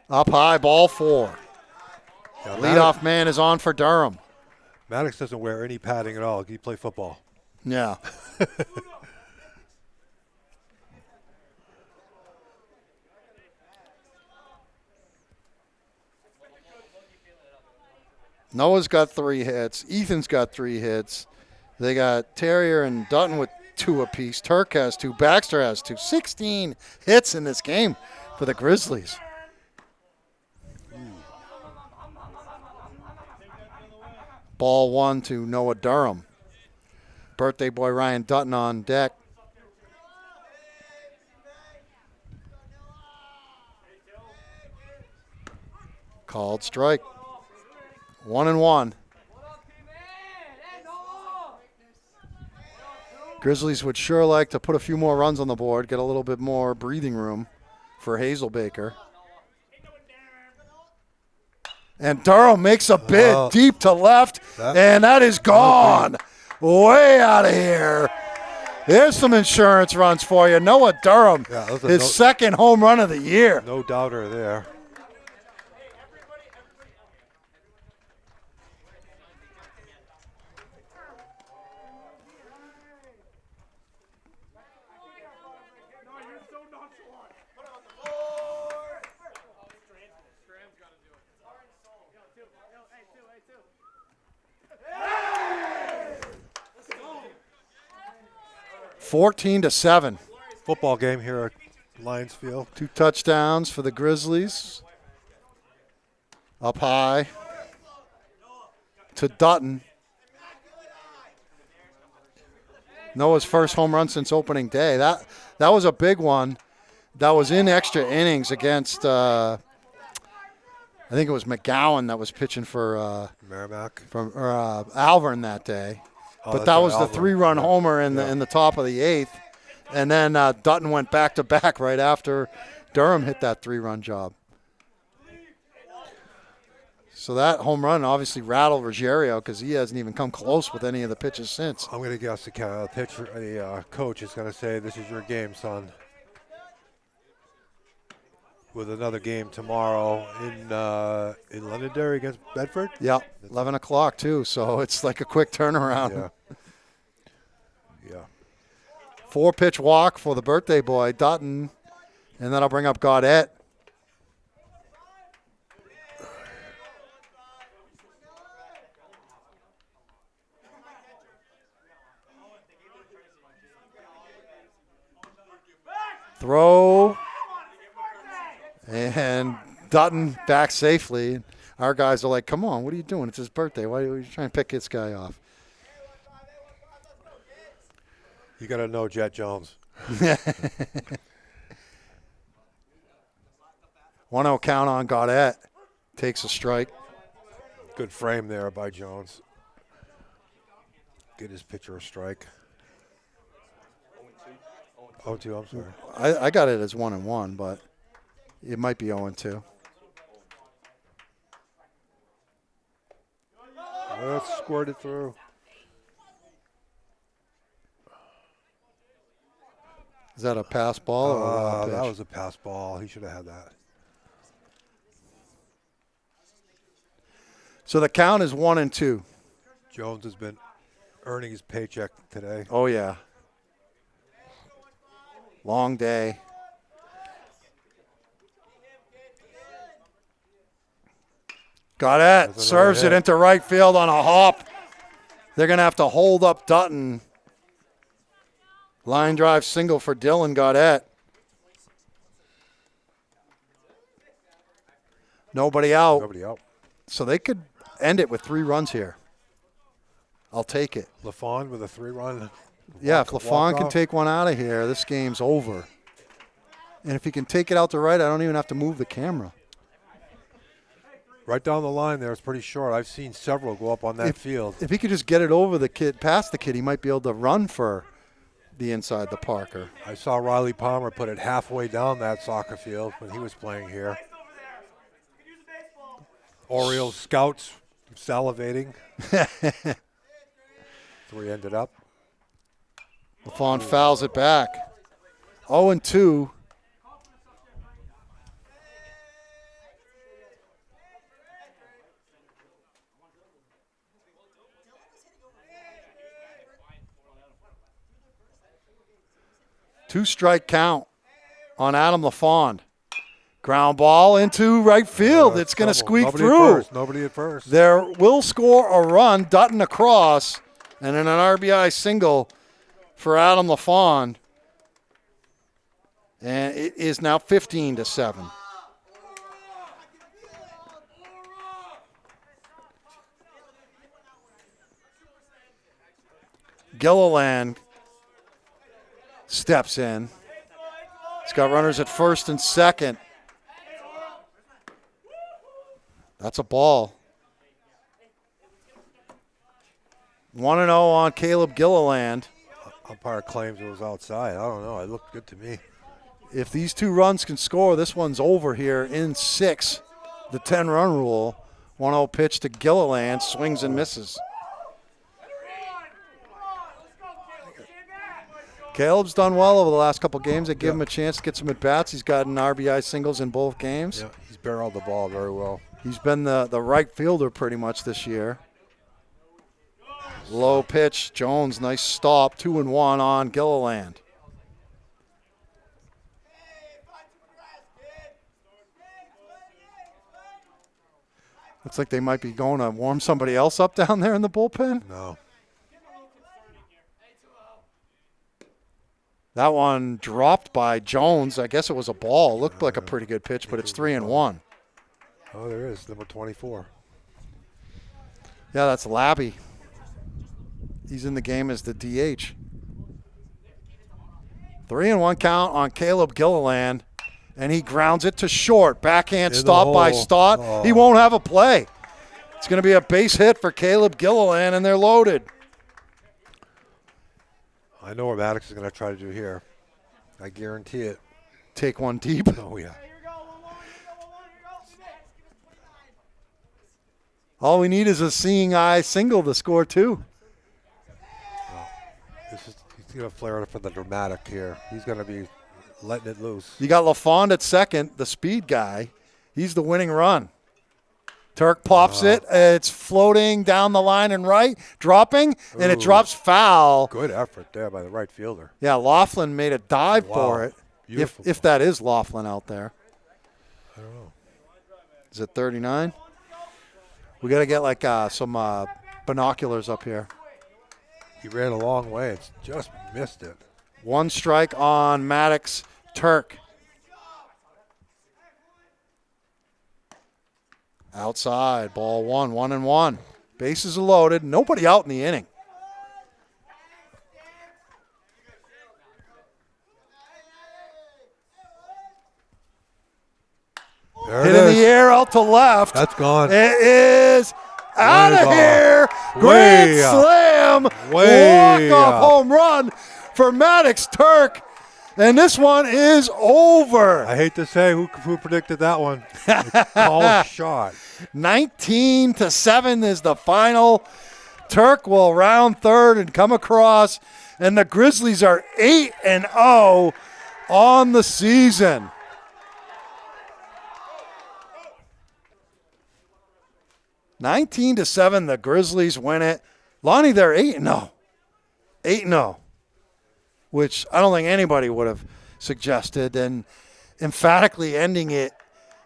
Up high, ball 4. Yeah, Leadoff man is on for Durham. Maddox doesn't wear any padding at all. He play football. Yeah. Noah's got 3 hits. Ethan's got 3 hits. They got Terrier and Dutton with 2 apiece. Turk has 2. Baxter has 2. 16 hits in this game for the Grizzlies. Ball 1 to Noah Durham. Birthday boy Ryan Dutton on deck. Called strike. 1-1. Grizzlies would sure like to put a few more runs on the board, get a little bit more breathing room for Hazelbaker. And Durham makes a bid deep to left, and that is gone. Way out of here. There's some insurance runs for you. Noah Durham, his second home run of the year. No doubter there. Hey! 14-7. Football game here at Lions Field. 2 touchdowns for the Grizzlies. Up high to Dutton. Noah's first home run since opening day. That was a big one. That was in extra innings against, I think it was McGowan that was pitching for Merrimack. From Alvern that day. Oh, but that was right, the 3-run homer in the top of the 8th. And then Dutton went back-to-back right after Durham hit that 3-run job. So that home run obviously rattled Ruggiero because he hasn't even come close with any of the pitches since. I'm going to guess the coach is going to say, "This is your game, son." With another game tomorrow in Londonderry against Bedford. Yeah, 11 o'clock too. So it's like a quick turnaround. Yeah. 4-pitch walk for the birthday boy Dutton, and then I'll bring up Gaudette. Throw Dutton back safely. Our guys are like, come on, what are you doing? It's his birthday. Why are you trying to pick this guy off? You got to know Jet Jones. 1-0 count on Gaudette. Takes a strike. Good frame there by Jones. Get his pitcher a strike. 0-2, I'm sorry. I got it as 1-1, but it might be 0-2. Let's squirt it through. Is that a pass ball or a pitch? That was a pass ball. He should have had that. So the count is 1-2. Jones has been earning his paycheck today. Oh, yeah. Long day. Gaudette serves it into right field on a hop. They're going to have to hold up Dutton. Line drive single for Dylan Gaudette. Nobody out. Nobody out. So they could end it with 3 runs here. I'll take it. LaFawn with a 3-run. Yeah, if LaFawn can take one out of here, this game's over. And if he can take it out to right, I don't even have to move the camera. Right down the line there, it's pretty short. I've seen several go up on that field. If he could just get it over the kid, past the kid, he might be able to run for the inside the Parker. I saw Riley Palmer put it halfway down that soccer field when he was playing here. Orioles scouts salivating. That's where he ended up. LaFawn fouls it back. 0-2. Two-strike count on Adam LaFawn. Ground ball into right field. It's going to squeak through. Nobody at first. There will score a run. Dutton across, and then an RBI single for Adam LaFawn. And it is now 15-7. Gilliland steps in. He's got runners at first and second. That's a ball. 1-0 on Caleb Gilliland. Umpire claims it was outside. I don't know. It looked good to me. If these 2 runs can score, this one's over here in 6. The 10-run rule. 1-0 pitch to Gilliland. Swings and misses. Caleb's done well over the last couple games. They give him a chance to get some at-bats. He's gotten RBI singles in both games. Yeah, he's barreled the ball very well. He's been the right fielder pretty much this year. Low pitch. Jones, nice stop. 2-1 on Gilliland. Looks like they might be going to warm somebody else up down there in the bullpen. No. That one dropped by Jones. I guess it was a ball. Looked like a pretty good pitch, but it's 3-1. Oh, there is. Number 24. Yeah, that's Labby. He's in the game as the DH. 3-1 count on Caleb Gilliland, and he grounds it to short. Backhand stop by Stott. Oh. He won't have a play. It's going to be a base hit for Caleb Gilliland, and they're loaded. I know what Maddox is going to try to do here. I guarantee it. Take one deep. Oh, yeah. All we need is a seeing eye single to score 2. He's going to flare it for the dramatic here. He's going to be letting it loose. You got LaFawn at second, the speed guy. He's the winning run. Turk pops it. It's floating down the line and right, dropping, and it drops foul. Good effort there by the right fielder. Yeah, Laughlin made a dive for it. Beautiful. If that is Laughlin out there. I don't know. Is it 39? We got to get like some binoculars up here. He ran a long way. It's just missed it. 1 strike on Maddox. Turk. Outside, ball 1-1. Bases are loaded. Nobody out in the inning. There Hit it in is. the air out to left. That's gone. It is out of gone. here. Way Grand up. slam. Way Walk-off up. home run for Maddox Turk. And this one is over. I hate to say who predicted that one. Call shot. 19-7 is the final. Turk will round third and come across. And the Grizzlies are 8-0 on the season. (19-7), the Grizzlies win it. Lonnie, they're 8-0. 8-0, which I don't think anybody would have suggested, and emphatically ending it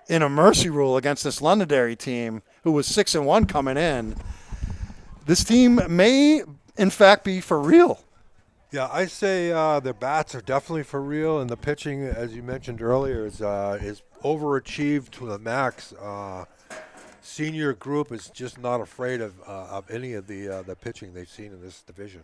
in a mercy rule against this Londonderry team, who was 6-1 coming in. This team may, in fact, be for real. Yeah, I say the bats are definitely for real, and the pitching, as you mentioned earlier, is overachieved to the max. Senior group is just not afraid of any of the pitching they've seen in this division.